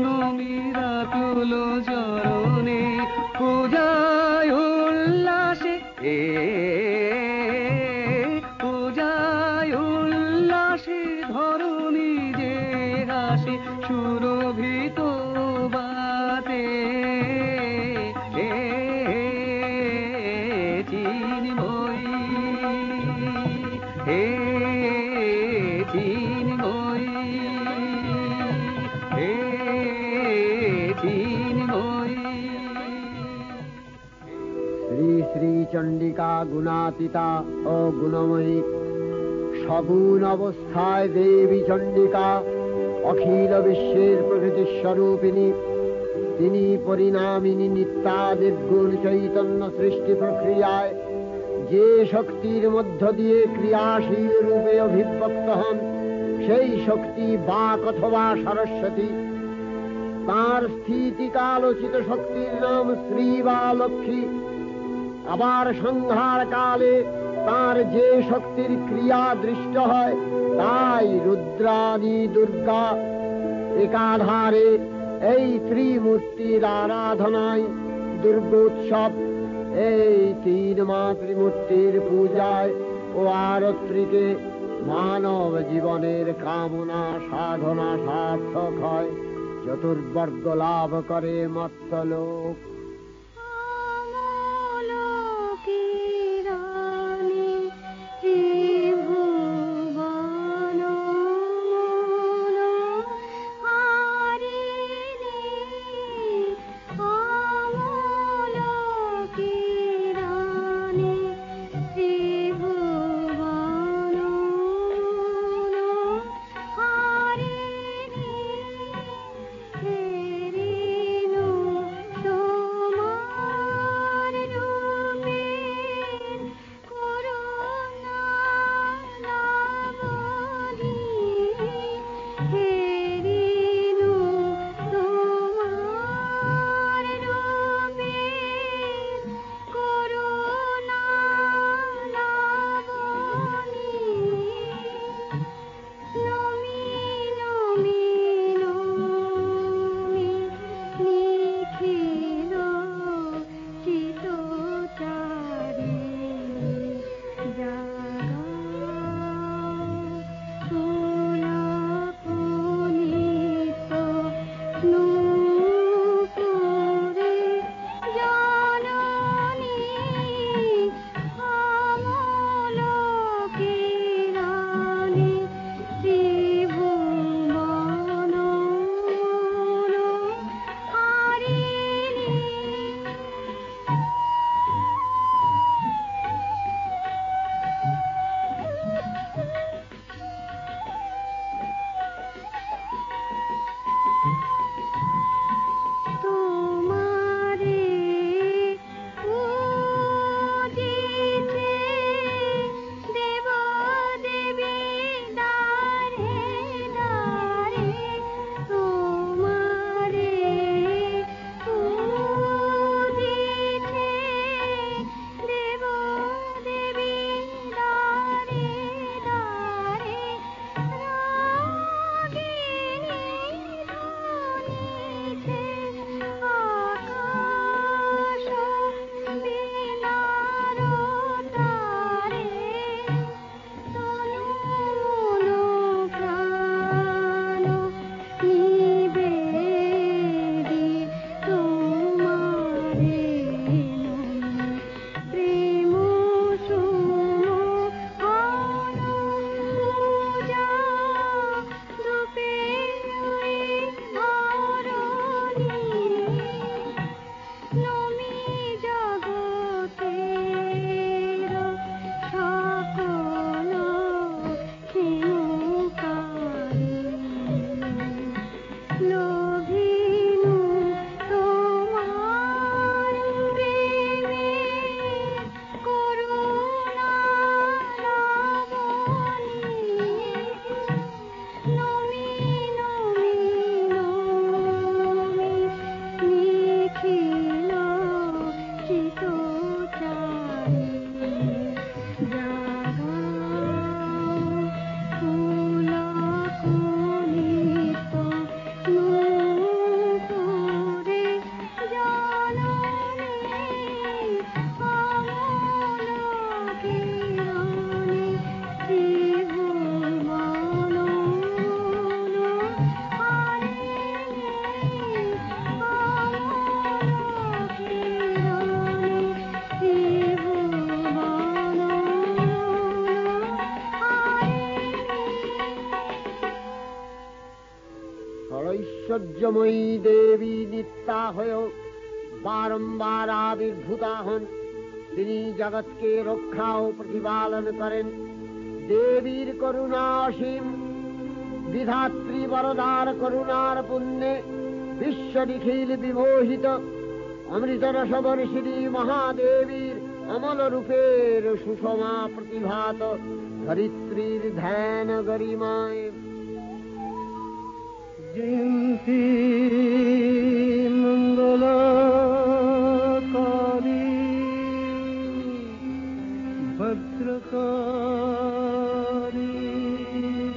নমিরাতুল চরণে পূজায় উল্লাসে পূজায় উল্লাসে ধরণী যে হাসে শ্রী চণ্ডিকা গুণাতীতা ও গুণময়ী, সগুণ অবস্থায় দেবী চণ্ডিকা অখিল বিশ্বের প্রকৃতি স্বরূপিণী। তিনি পরিণামিনী নিত্যা নির্গুণ চৈতন্য সৃষ্টি প্রক্রিয়ায় যে শক্তির মধ্য দিয়ে ক্রিয়াশীল রূপে অভিব্যক্ত হন, সেই শক্তি বাক অথবা সরস্বতী। তাঁর স্থিতিকালোচিত শক্তির নাম শ্রী বা লক্ষ্মী। আবার সংহার কালে তাঁর যে শক্তির ক্রিয়া দৃষ্ট হয়, তাই রুদ্রাণী দুর্গা। একাধারে এই ত্রিমূর্তির আরাধনায় দুর্গোৎসব, এই তিন মাতৃমূর্তির পূজায় ও আরত্রিকে মানব জীবনের কামনা সাধনা সার্থক হয়, চতুর্বর্গ লাভ করে মত্তলোক। ঐশ্বর্যময়ী দেবী নিত্যা হয়েও বারম্বার আবির্ভূতা হন তিনি জগৎকে রক্ষা ও প্রতিপালন করেন। দেবীর করুণা অসীম, বিধাত্রী বরদার করুণার পুণ্যে বিশ্ব নিখিল বিমোহিত। অমৃত রসবর্ষিণী মহাদেবীর অমল রূপের সুষমা প্রতিভাত ধরিত্রীর ধ্যান গরিমায়। জয়ন্তী মঙ্গলকারী ভদ্রকারী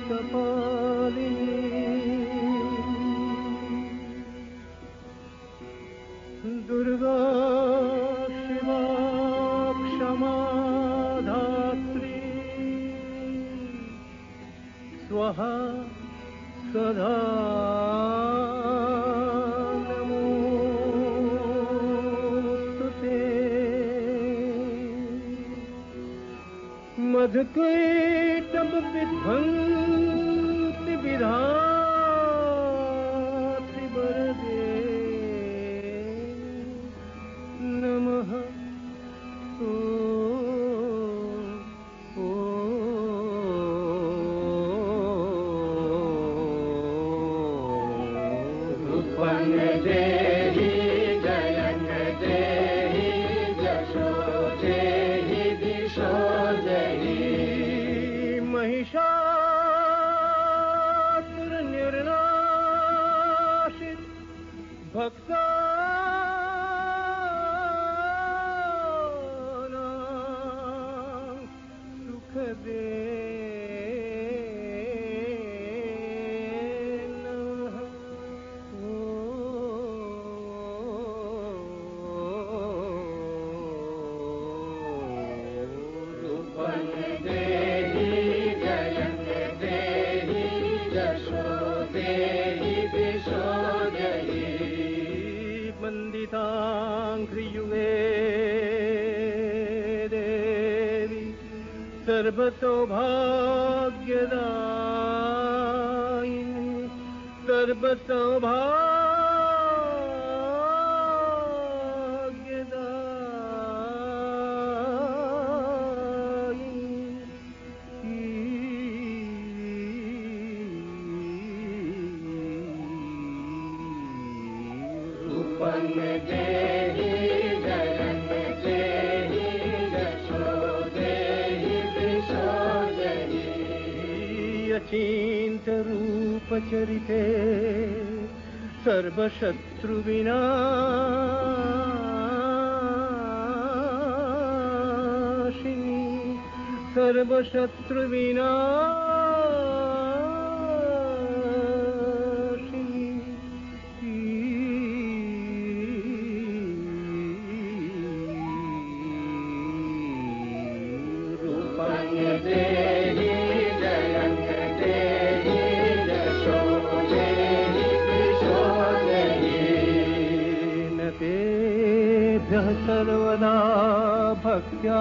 কপালিনী দুর্গা শিবা ক্ষমা ধাত্রী স্বাহা सदा नमोस्तुते। मधुकैटभ विध्वंसि विधात्रि वरदे नमः। महिषासुर निर्नाशित भक्तानां सुखदे वन्दिताङ्घ्रियुगे देवी सर्वसौभाग्यदायिनी अचिन्त रूप चरिते सर्वशत्रु विनाशिनी सर्वशत्रु सर्वदा भक्त्या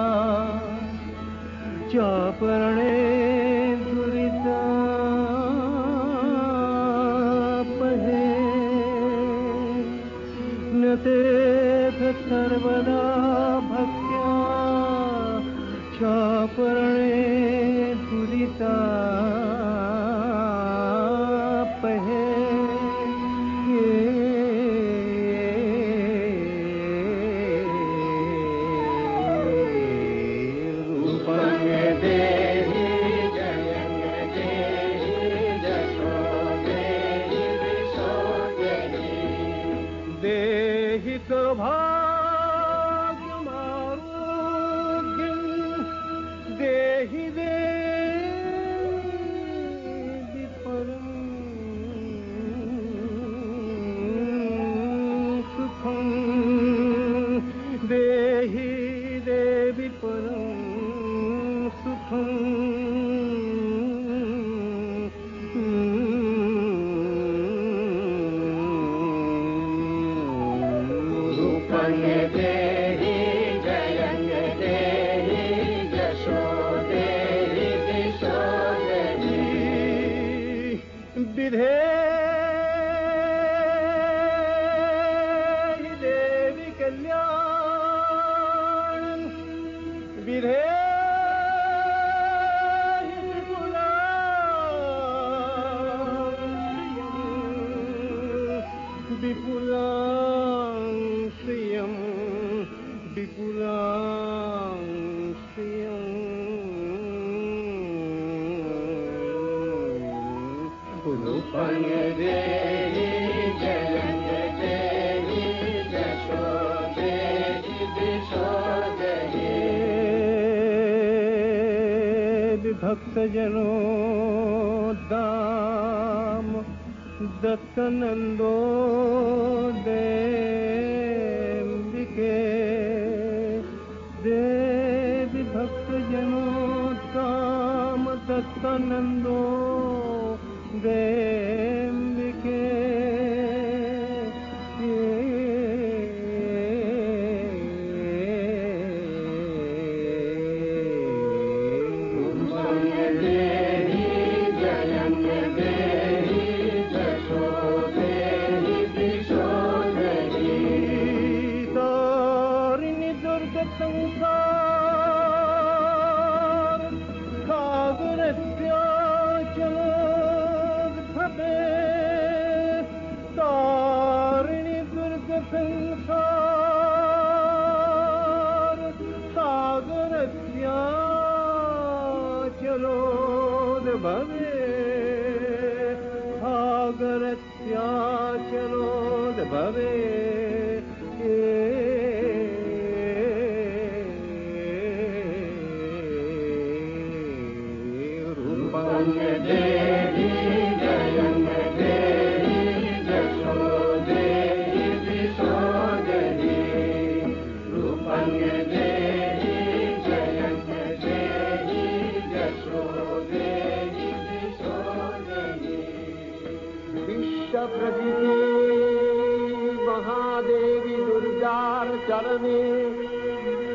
चापरणे दुरितापहे न तेभ्यः सर्वदा भक्त्या चापरणे दुरितापहे सौभाग्यमारोग्यं देहि देवी परं सुखं देहि देवी परं सुखं विधेहि देवी कल्याण বিধে বিপুলাং শ্রিয়ম বিপুলাং শ্রিয়ম রূপং দেহি জয়ং দেহি যশো দেহি দিশো দেহি विभक्त जनोद्दाम दत्तनंदो देविके दे विभक्त जनोद्दाम दत्तनंदो देविके संसार सागरस्याचलोद्भवे तारिणि दुर्ग संसार सागरस्याचलोद्भवे सागरस्याचलोद्भवे देवी जयं देवी जशो देवी दिशो देवी रूपं देवी जयं देवी जशो देवी दिशो देवी विश्वप्रभृति महादेवी दुर्गार चरणे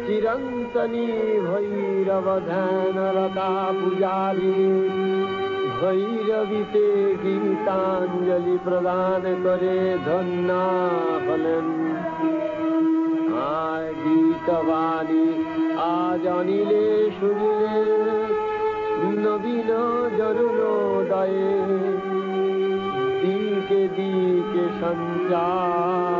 चिरंतनी भैरव ध्यानरता पुजारी भैरवीते गीतांजलि प्रदान करे धन्ना हलेन आय गीतवाणी आज अनिले सुनिले नवीन जरुणोदये दिके दिके संचारित